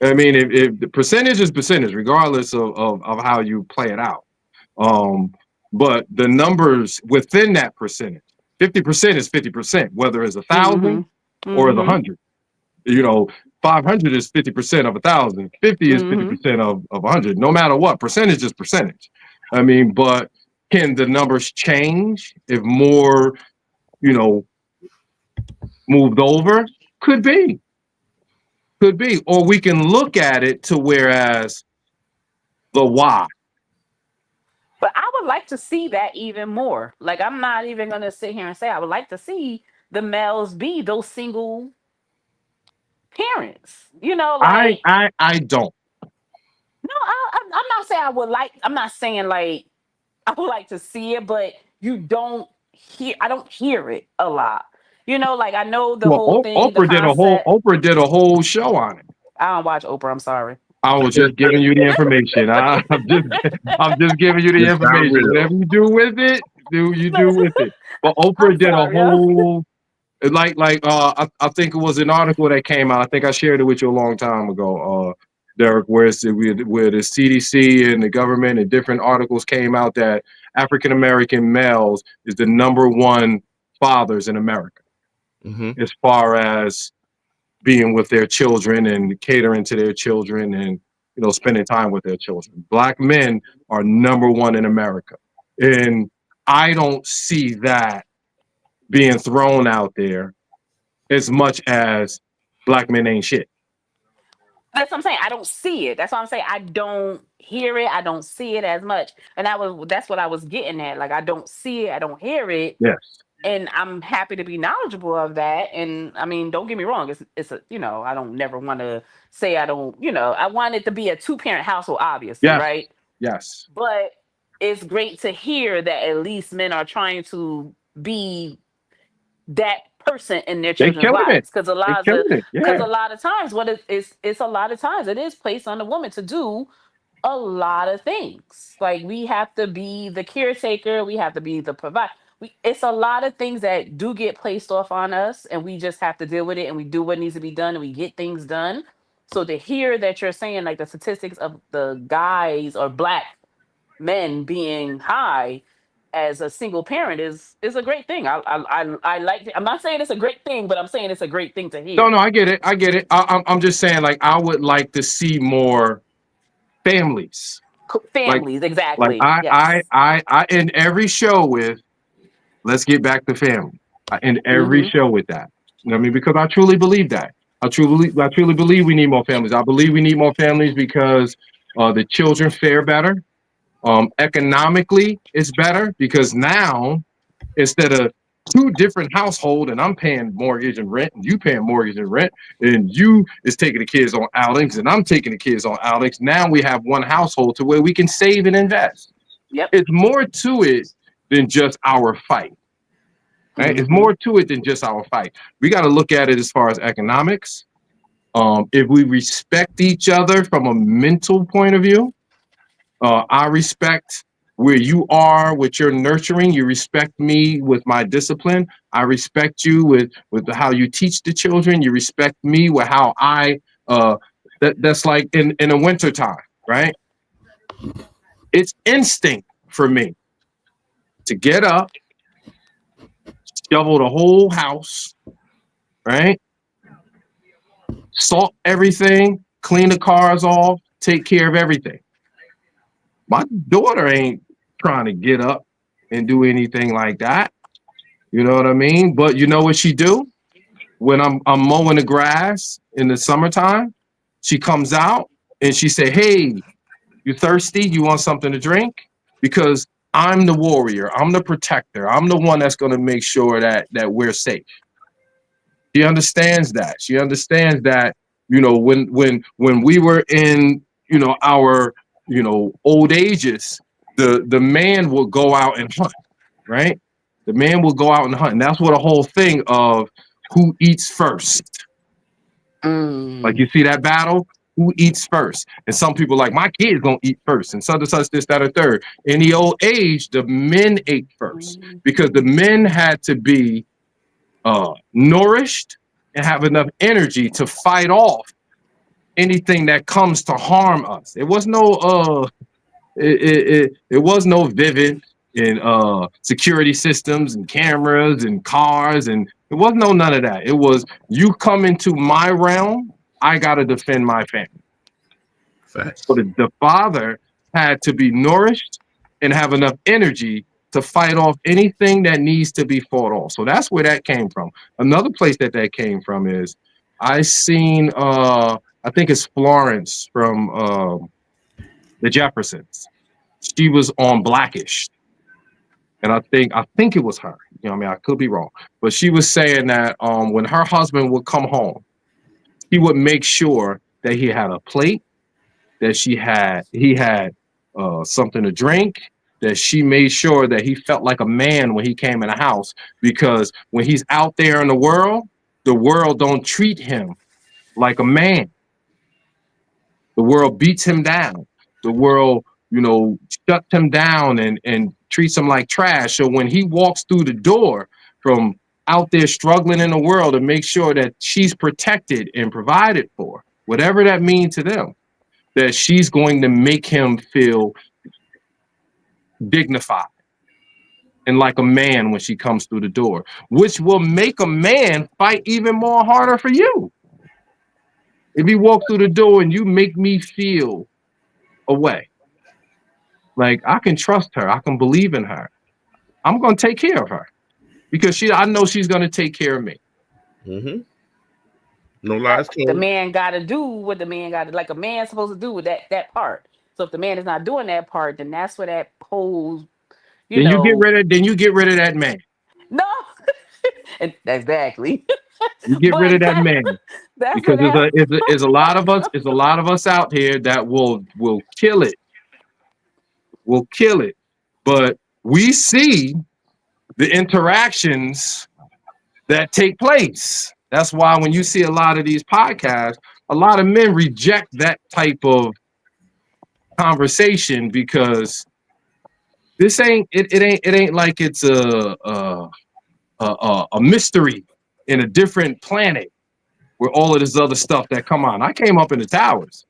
I mean, if the percentage is percentage, regardless of how you play it out. Um, but the numbers within that percentage, 50% is 50%, whether it's a thousand mm-hmm. or it's a Mm-hmm. hundred. You know, 500 is 50% of a thousand, 50 is Mm-hmm. 50% of a hundred. No matter what, percentage is percentage. I mean, but can the numbers change if more, you know, moved over? Could be, could be. Or we can look at it to whereas the why. But I would like to see that even more. Like, I'm not even gonna sit here and say I would like to see the males be those single parents. I Like, I I don't. no, I'm not saying I would like. I'm not saying like I would like to see it, but you don't hear. I don't hear it a lot. Like, I know the Well, whole thing, the Oprah concept. did a whole show on it. I don't watch Oprah. I'm sorry. I was just giving you the information. I'm just giving you the It's not information. real. Whatever you do with it, do with it. But I'm Oprah did a sorry, yo. whole I think it was an article that came out. I think I shared it with you a long time ago, Derek, where the CDC and the government and different articles came out that African American males is the number one fathers in America Hmm. as far as being with their children and catering to their children and spending time with their children. Black men are number one in America, and I don't see that being thrown out there as much as black men ain't shit. That's what I'm saying. I don't see it. That's what I'm saying. I don't hear it. I don't see it as much. And that's what I was getting at. Like, I don't see it. I don't hear it. Yes, And I'm happy to be knowledgeable of that. And I mean, don't get me wrong. It's a, I don't never want to say I don't, I want it to be a two-parent household, obviously, yes, right? yes. But it's great to hear that at least men are trying to be that person in their They children's killing it. lives, because a They lot of the killing it. because Yeah. a lot of times what it's a lot of times it is placed on the woman to do a lot of things. Like, we have to be the caretaker, we have to be the provider. It's a lot of things that do get placed off on us, and we just have to deal with it, and we do what needs to be done, and we get things done. So to hear that you're saying, like, the statistics of the guys or black men being high as a single parent is a great thing. I like it. I'm not saying it's a great thing, but I'm saying it's a great thing to No, hear. no, I get it. I get it. I'm just saying, like, I would like to see more families. Like, Families, exactly. I Yes. end every show with let's get back to family. I end every Mm-hmm. show with that. You know what I mean? Because I truly believe that. I truly believe we need more families. I believe we need more families because the children fare better. Economically, it's better because now instead of two different household and I'm paying mortgage and rent and you paying mortgage and rent and you is taking the kids on outings and I'm taking the kids on outings. Now we have one household to where we can save and invest. Yep. It's more to it than just our fight. Right? It's Mm-hmm. more to it than just our fight. We got to look at it as far as economics. If we respect each other from a mental point of view, I respect where you are with your nurturing. You respect me with my discipline. I respect you with how you teach the children. You respect me with how I that's like in the wintertime, right? It's instinct for me to get up, shovel the whole house, right? Salt everything, clean the cars off, take care of everything. My daughter ain't trying to get up and do anything like that. You know what I mean? But you know what she do? When I'm mowing the grass in the summertime, she comes out and she say, "Hey, you thirsty? You want something to drink?" Because I'm the warrior. I'm the protector. I'm the one that's going to make sure that we're safe. She understands that. She understands that When we were in, our, old ages, the man will go out and hunt, right? The man will go out and hunt. And that's what a whole thing of who eats first. Like, Mm. you see that battle? Who eats first? And some people like, my kid's gonna eat first, and such and such, this, that, or third. In the old age, the men ate first because the men had to be nourished and have enough energy to fight off anything that comes to harm us. It was no it was no Vivid and security systems and cameras and cars, and it was no none of that. It was, you come into my realm, I gotta defend my family. So Facts. the father had to be nourished and have enough energy to fight off anything that needs to be fought off. So that's where that came from. Another place that came from is, I seen I think it's Florence from the Jeffersons. She was on Blackish, and I think it was her. I mean, I could be wrong, but she was saying that when her husband would come home, he would make sure that he had a plate, that he had something to drink, that she made sure that he felt like a man when he came in the house, because when he's out there in the world don't treat him like a man. The world beats him down. The world, shuts him down and treats him like trash. So when he walks through the door from out there struggling in the world to make sure that she's protected and provided for, whatever that means to them, that she's going to make him feel dignified and like a man when she comes through the door, which will make a man fight even more harder for you. If you walk through the door and you make me feel away, like, I can trust her, I can believe in her, I'm going to take care of her because I know she's going to take care of me. Mm-hmm. No But lies the told. man got to do what the man got to, like a man's supposed to do with that part. So if the man is not doing that part, then that's where that whole, you Then you get know, rid of then you get rid of that man. no, and exactly. You get rid But of that man that's because what that. there's a lot of us, there's a lot of us out here that will kill it, will kill it. But we see the interactions that take place. That's why when you see a lot of these podcasts, a lot of men reject that type of conversation because this ain't it ain't like it's a mystery in a different planet where all of this other stuff that come on. I came up in the towers.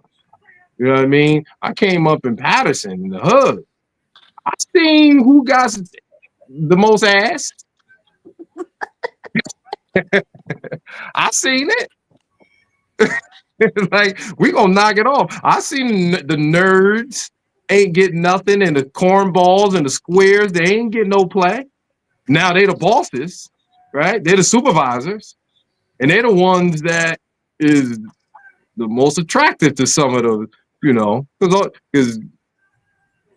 You know what I mean? I came up in Patterson, in the hood. I seen who got the most ass. I seen it. Like, we gonna knock it off. I seen the nerds ain't getting nothing, and the cornballs and the squares, they ain't getting no play. Now they the bosses, right? They're the supervisors, and they're the ones that is the most attractive to some of those, because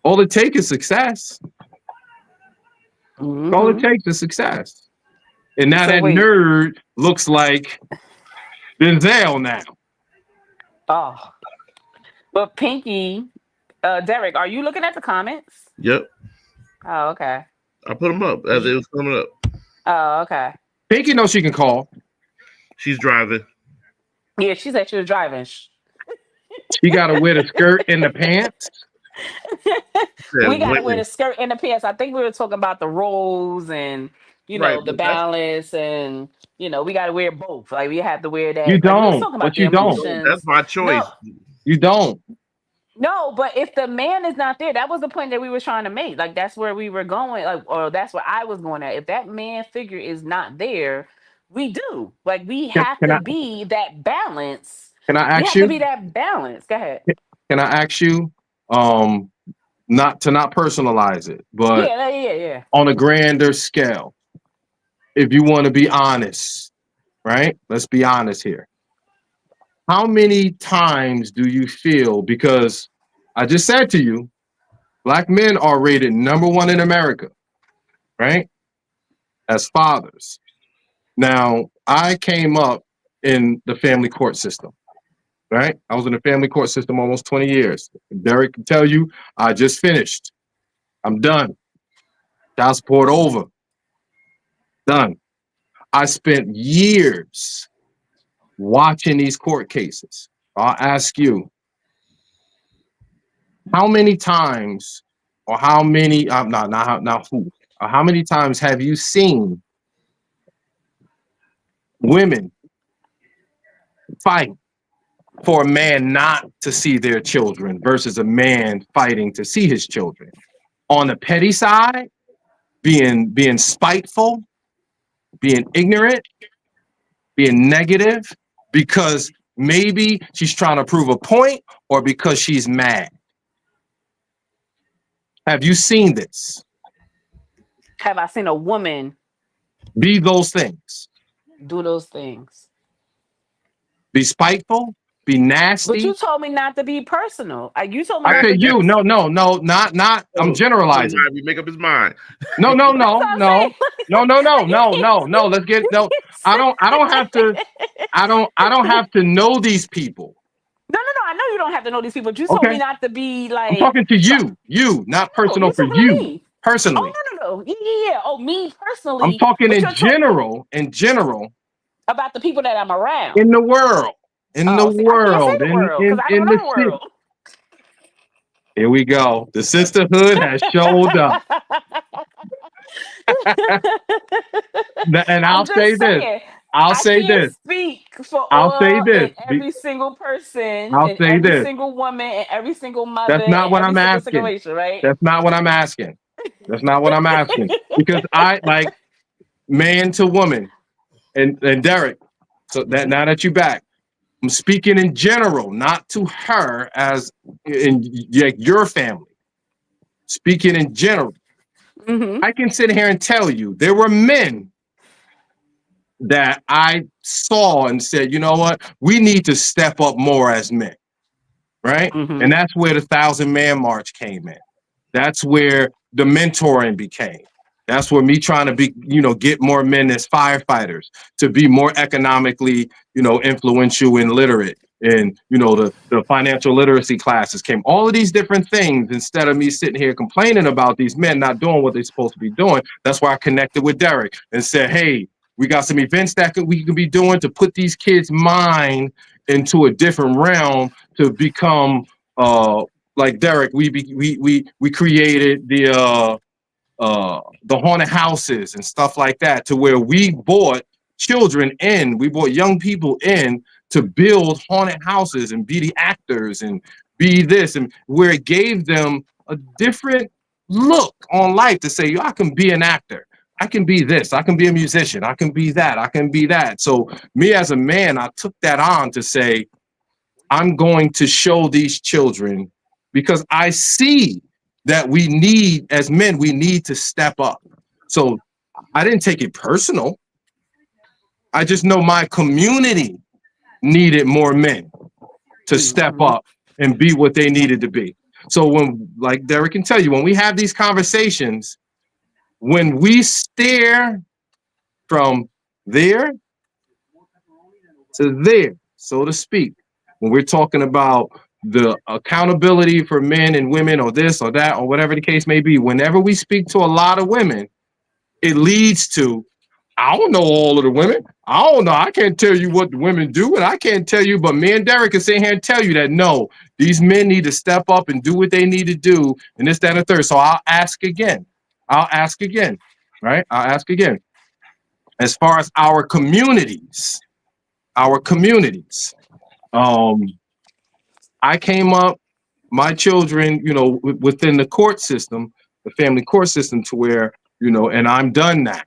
all it takes is success. All it Hmm. takes is success. And now So that wait. nerd looks like Denzel now. Oh, but Pinky, Derek, are you looking at the comments? Yep. Oh, okay. I put them up as it was coming up. Oh, okay. Pinky knows she can call. She's driving. Yeah, she said she was driving. She got to wear the skirt and the pants. Said We gotta wear women. the skirt and the pants. I think we were talking about the roles and Right, the but that's balance and we gotta wear both. Like we have to wear You that. Like we was don't, talking about but the you don't. that's emotions. my No, choice. You don't. no, but if the man is not there, that was the point that we were trying to make. Like that's where we were going, like, or that's where I was going at. If that man figure is not there, we do. Like we Can, have can to I be that balance. can I We ask have to you? be that balance. Go ahead. Can I ask you? Um, not personalize it, but Yeah, yeah, yeah. on a grander scale, if you want to be honest, right? Let's be honest here. How many times do you feel, because I just said to you, black men are rated number one in America, right? As fathers. Now, I came up in the family court system. right? I was in the family court system almost 20 years. Derek can tell you, I just finished. I'm done. Child support over. Done. I spent years watching these court cases. I'll ask you, how many times, or how many, not who, how many times have you seen women fight for a man not to see their children versus a man fighting to see his children? On the petty side, being spiteful, being ignorant, being negative, because maybe she's trying to prove a point or because she's mad. Have you seen this? Have I seen a woman Be those things. do those things? Be spiteful, be But you nasty. told me not to be personal. You told me I not That to said be. you, that's no, not. I'm oh, generalizing. we make up his mind. No, no, That's no, what I'm no, saying. no, no, no, Like, you no, can't. no, no. Let's get You no. can't I don't have to. say. I don't have to know these people. No, no, no. I know you don't have to know these people. But you told Okay, me not to be I'm like. talking to Try, you, not no, personal you're for talking to you me. Oh personally. no, no, no. Yeah, yeah, yeah. Oh, me I'm personally. talking But in you're talking general, about the people that I'm around. in the world, Oh, see, I can't say the in world because I don't in know the the city. world. Here we go. The sisterhood has showed up. And I'm I'll say just this. saying, I'll I say can't this. speak for I'll say all this. and every single person I'll and say every this. single woman and every single mother That's not and what every I'm single asking. situation, right? That's not what I'm asking. That's not what I'm asking. Because I like man to woman and Derek. So that now that you back, I'm speaking in general, not to her as in like your family. Speaking in general, Hmm. I can sit here and tell you there were men that I saw and said, you know what, we need to step up more as men, right? Hmm. And that's where the Thousand Man March came in. That's where the mentoring became. That's where me trying to be, get more men as firefighters to be more economically, influential and literate. And the financial literacy classes came. All of these different things. Instead of me sitting here complaining about these men not doing what they're supposed to be doing, that's why I connected with Derek and said, "Hey, we got some events that we can be doing to put these kids' mind into a different realm to become like Derek, we created the haunted houses and stuff like that, to where we brought we brought young people in to build haunted houses and be the actors and be this, and where it gave them a different look on life to say, I can be an actor. I can be this. I can be a musician. I can be that. I can be that. So me as a man, I took that on to say, I'm going to show these children, because I see that we need, as men, we need to step up. So I didn't take it personal. I just know my community needed more men to step Hmm. up and be what they needed to be. So when, like Derek can tell you, when we have these conversations, when we steer from there to there, so to speak, when we're talking about the accountability for men and women, or this or that, or whatever the case may be, whenever we speak to a lot of women, it leads to, I don't know all of the women. I don't know. I can't tell you what the women do, and I can't tell you, but me and Derek can sit here and tell you that no, these men need to step up and do what they need to do, and this, that, and the third. So I'll ask again. Right? I'll ask again. As far as our communities, um, I came up, my children, within the court system, the family court system, to where, and I'm done now,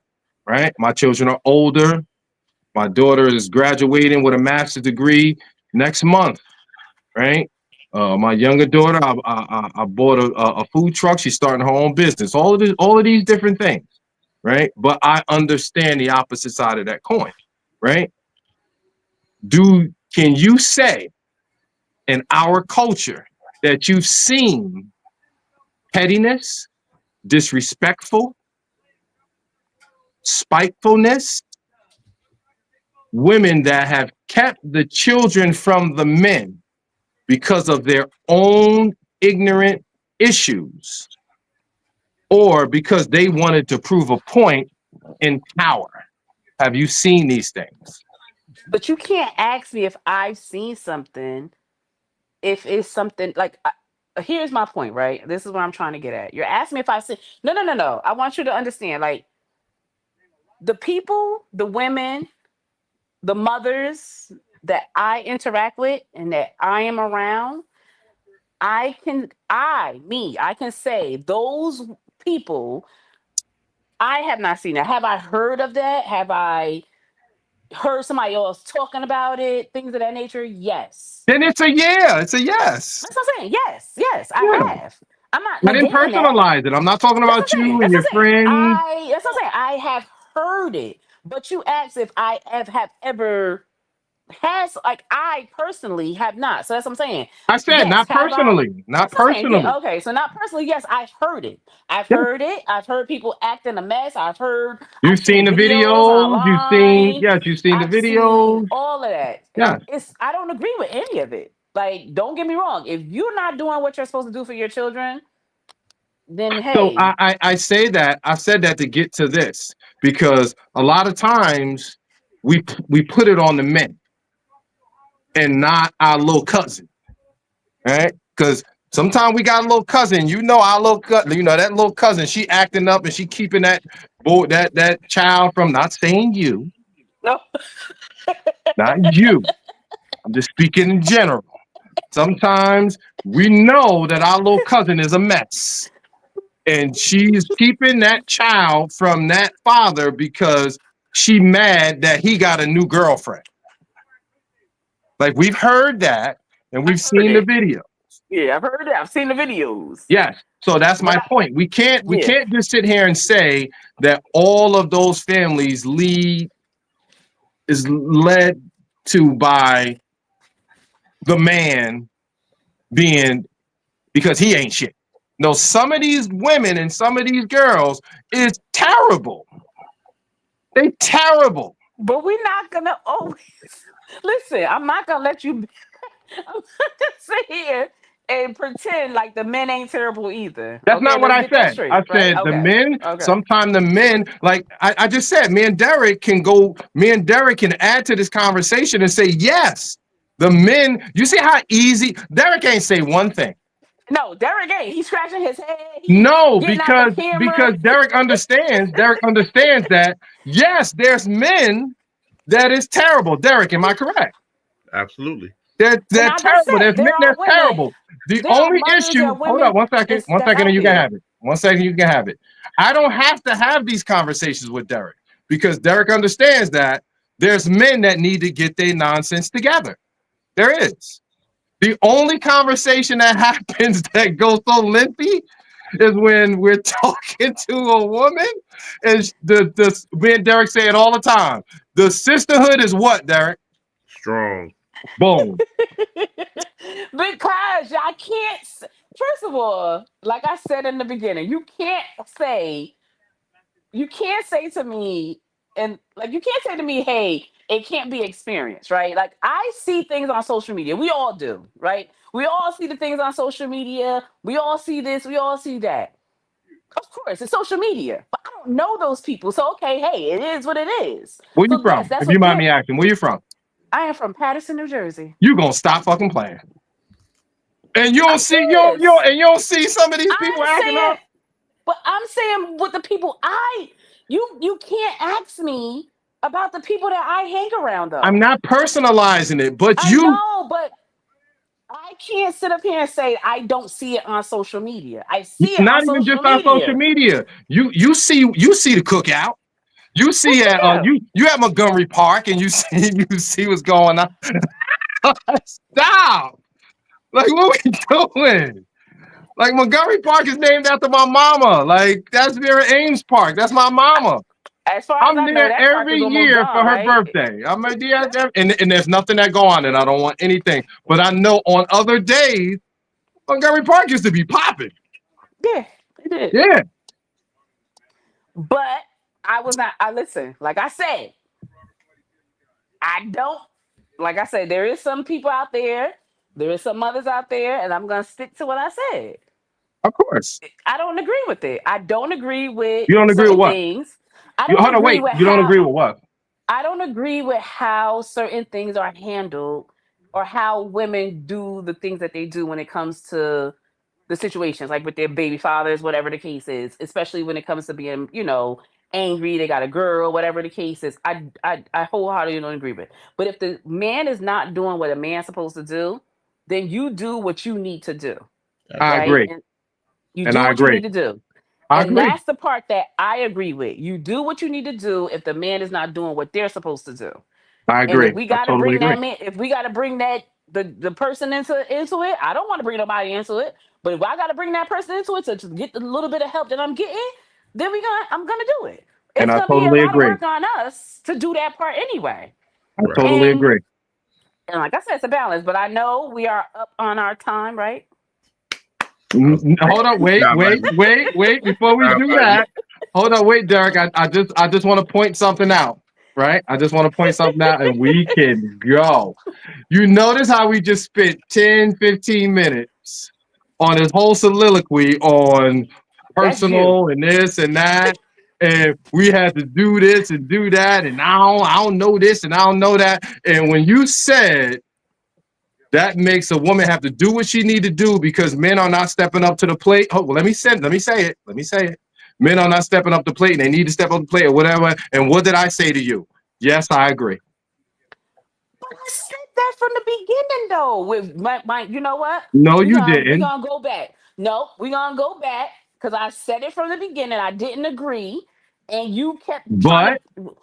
right? My children are older. My daughter is graduating with a master's degree next month, right? My younger daughter, I bought a food truck. She's starting her own business. All of these different things, right? But I understand the opposite side of that coin, right? Can you say in our culture that you've seen pettiness, disrespectful, spitefulness, women that have kept the children from the men because of their own ignorant issues or because they wanted to prove a point in power. Have you seen these things? But you can't ask me if I've seen something, if it's something like here's my point, right? This is what I'm trying to get at. You're asking me if I see. No, no, no, no. I want you to understand, like, the people, the women, the mothers that I interact with and that I am around, I can say those people, I have not seen that. Have I heard of that? Have I heard somebody else talking about it? Things of that nature? Yes. Then it's a yeah, it's a yes. That's what I'm saying. Yes, yes, I Yeah. have. I'm not I didn't negating that. personalize it. I'm not talking That's what about I'm saying. you and That's your what I'm saying. friends. That's what I'm saying. I have heard it. But you asked if I have ever has, like, I personally have not. So that's what I'm saying. I said Yes, not have I? personally, not That's what I'm saying. Yeah, personally. okay. So not personally, yes, I've heard it. I've Yeah. heard it. I've heard people acting a mess. I've You've seen seen the videos videos. online. You've seen the I've seen videos. all of that. Yeah. And I don't agree with any of it. Like, don't get me wrong. If you're not doing what you're supposed to do for your children, then So hey, I say that I said that to get to this because a lot of times we put it on the men and not our little cousin, right? Because sometimes we got a little cousin, our little cousin, that little cousin, she acting up and she keeping that boy, that child from not saying you, no. not you. I'm just speaking in general. Sometimes we know that our little cousin is a mess. And she's keeping that child from that father because she mad that he got a new girlfriend. Like we've heard that and I've we've heard seen the it. video. Yeah, I've heard it. I've seen the videos. Yes. So that's But my point. We yeah. can't just sit here and say that all of those families is led to by the man being because he ain't shit. No, some of these women and some of these girls is terrible. They terrible. But we're not gonna always listen. I'm not gonna let you. I'm not gonna sit here and pretend like the men ain't terrible either. That's Okay, not what let's I get that said. I straight, right? said the Okay, men, okay. sometimes the men, like I just said, me and Derek can add to this conversation and say, yes, the men, you see how easy, Derek ain't say one thing. No, Derek ain't. He's scratching his head. He's No, getting out the because camera. Derek understands that, yes, there's men that is terrible. Derek, am I correct? Absolutely. And They're I just terrible. said There's men there are that's women. terrible. The There are only mothers. There issue, are hold up women one that's second, and out you can there. have it. 1 second, you can have it. I don't have to have these conversations with Derek because Derek understands that there's men that need to get their nonsense together. There is. The only conversation that happens that goes so lengthy is when we're talking to a woman, and me and Derek say it all the time. The sisterhood is what, Derek? Strong. Boom. Because I can't. First of all, like I said in the beginning, say you can't say to me, and like you can't say to me, hey, it can't be experienced, right? Like, I see things on social media. We all do, right? We all see the things on social media. We all see this. We all see that. Of course, it's social media, but I don't know those people. So okay, hey, it is what it is. Where you So yes, from? that's If you what mind they're. me asking, where you from? I am from Paterson, New Jersey. You gonna stop fucking playing. And you don't I'm see serious. you don't see some of these people I'm acting saying, up. but I'm saying with the people you can't ask me about the people that I hang around I'm though. not personalizing it, but I you know, but I can't sit up here and say I don't see it on social media. I see it on not even social just on social media. media. You see the cookout. You What see at cookout? you at Montgomery Park and you see you see what's going on. Stop. Like what we doing? Like Montgomery Park is named after my mama. Like that's Vera Ames Park. That's my mama. As far as I'm I know, there that park every is almost year for gone, her right? birthday. I'm a there, and there's nothing that go on, and I don't want anything. But I know on other days, Montgomery Park used to be popping. Yeah, it did. Yeah, But I was not. I listen. Like I said, I don't, like I said, there is some people out there, there is some mothers out there, and I'm gonna stick to what I said. Of course. I don't agree with it. I don't agree with You don't agree with certain what? things. I You don't hold on, agree wait. with You don't how agree with what? I don't agree with how certain things are handled or how women do the things that they do when it comes to the situations, like with their baby fathers, whatever the case is, especially when it comes to being, angry, they got a girl, whatever the case is. I wholeheartedly don't agree with. But if the man is not doing what a man's supposed to do, then you do what you need to do, I right? agree. And you And do I what you agree. need to do. I And agree. that's the part that I agree with. You do what you need to do if the man is not doing what they're supposed to do. I And if agree. we I gotta totally bring agree. that man, if we gotta bring that the person into it, I don't want to bring nobody into it. But if I gotta bring that person into it to get the little bit of help that I'm getting, then I'm gonna do it. And It's I gonna be a totally lot of agree. work on us to do that part anyway. I Right. totally And agree. and like I said, it's a balance. But I know we are up on our time, right? I was Hold on, good wait, job, wait, Ivy. wait, wait. Before we Good job, do Ivy. that, hold on, wait, Derek. I just want to point something out, right? I just want to point something out, and we can go. You notice how we just spent 10, 15 minutes on this whole soliloquy on That's you. personal and this and that. And we had to do this and do that. And I don't know this and I don't know that. And when you said that makes a woman have to do what she need to do because men are not stepping up to the plate. Oh, well, let me say it. Men are not stepping up the plate and they need to step up the plate or whatever. And what did I say to you? Yes, I agree. But I said that from the beginning, though. With my, you know what? No, We you gonna we didn't. gonna go back. No, we gonna go back because I said it from the beginning. I didn't agree, and you kept trying But to.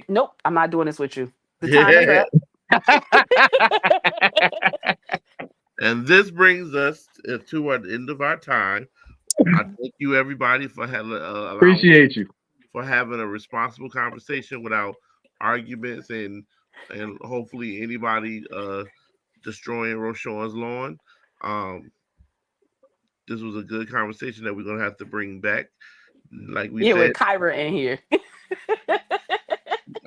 Nope, I'm not doing this with you. The time is up. And this brings us to the end of our time. I thank you, everybody, for having allowing appreciate you. for having a responsible conversation without arguments and hopefully anybody destroying Roshan's lawn. Um, this was a good conversation that we're gonna have to bring back. Like we Yeah, said, with Kyra in here.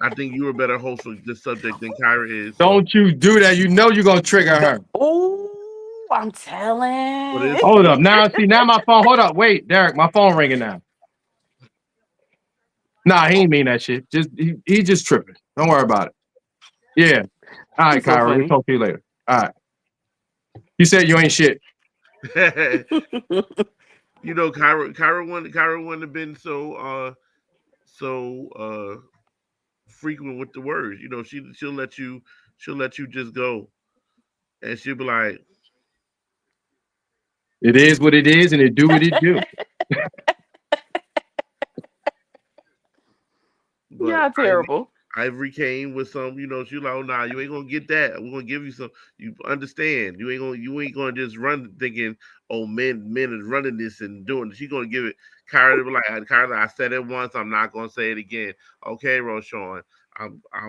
I think you were a better host for this subject than Kyra is. So Don't you do that. You know you're gonna trigger her. Oh, I'm for telling. this, Hold up. Now see now my phone. Hold up. Wait, Derek, my phone ringing now. Nah, he ain't mean that shit. Just he just tripping. Don't worry about it. Yeah. All right, He's so Kyra. We'll funny. talk to you later. All right. You said you ain't shit. Kyra wouldn't have been so frequent with the words. She'll let you just go, and she'll be like, It is what it is, and it do what it do. but Yeah, terrible. Ivory came with some, she like, oh nah, you ain't gonna get that. We're gonna give you some. You understand? You ain't gonna just run thinking, oh men is running this and doing. She gonna give it. Kyra be like, Kyra, I said it once. I'm not gonna say it again. Okay, Roshan,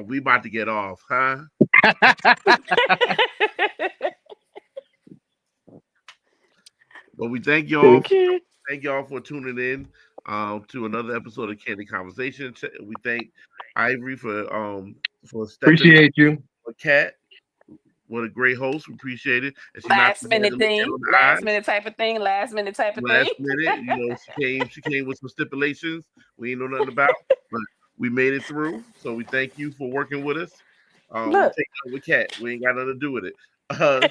we about to get off, huh? But we Okay. thank y'all for tuning in to another episode of Candy Conversation. We thank Ivory for stepping in Appreciate you. for Cat. What a great host. We appreciate it. And she not Last too bad minute to look at thing, on the last eyes. minute type of thing, last minute type of thing. Last minute, she came with some stipulations we ain't know nothing about, but we made it through. So we thank you for working with us. We Look, take it with Cat. We ain't got nothing to do with it. Uh,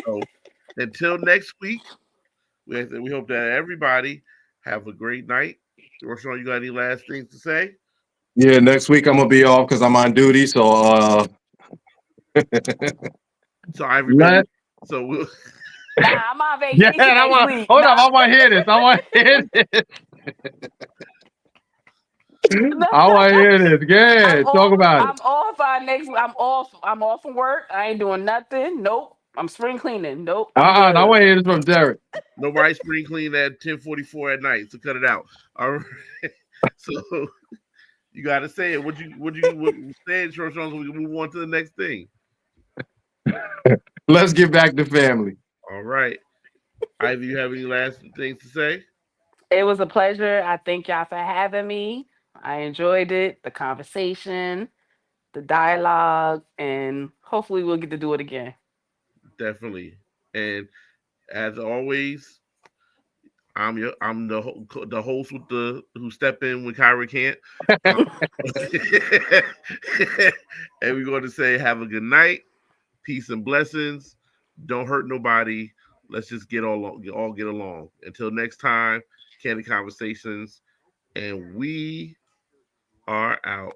so until next week, we hope that everybody have a great night. Roshan, you got any last things to say? Yeah, next week I'm gonna be off because I'm on duty. So So Ivory baby. let So we'll nah, I'm on yeah, vacation I next want week. hold Nah, up, I want to hear this. I want to hear this. I want to hear this. I'm Good. Talk off. about it. I'm off on next week. I'm off. I'm off from work. I ain't doing nothing. Nope. I'm spring cleaning. Nope. I'm I good. want to hear this from Derek. nobody spring clean at 10:44 at night. So cut it out. All right. So you got to say it. What you say it, Roshan, so we can move on to the next thing. Let's get back to family. All right. Ivy, you have any last things to say? It was a pleasure. I thank y'all for having me. I enjoyed it. The conversation. the dialogue, and hopefully we'll get to do it again. Definitely. And as always, I'm the host with the who step in when Kyra can't. Um, and we're going to say have a good night, peace and blessings. Don't hurt nobody. Let's just all get along. Until next time, Candy Conversations, and we are out.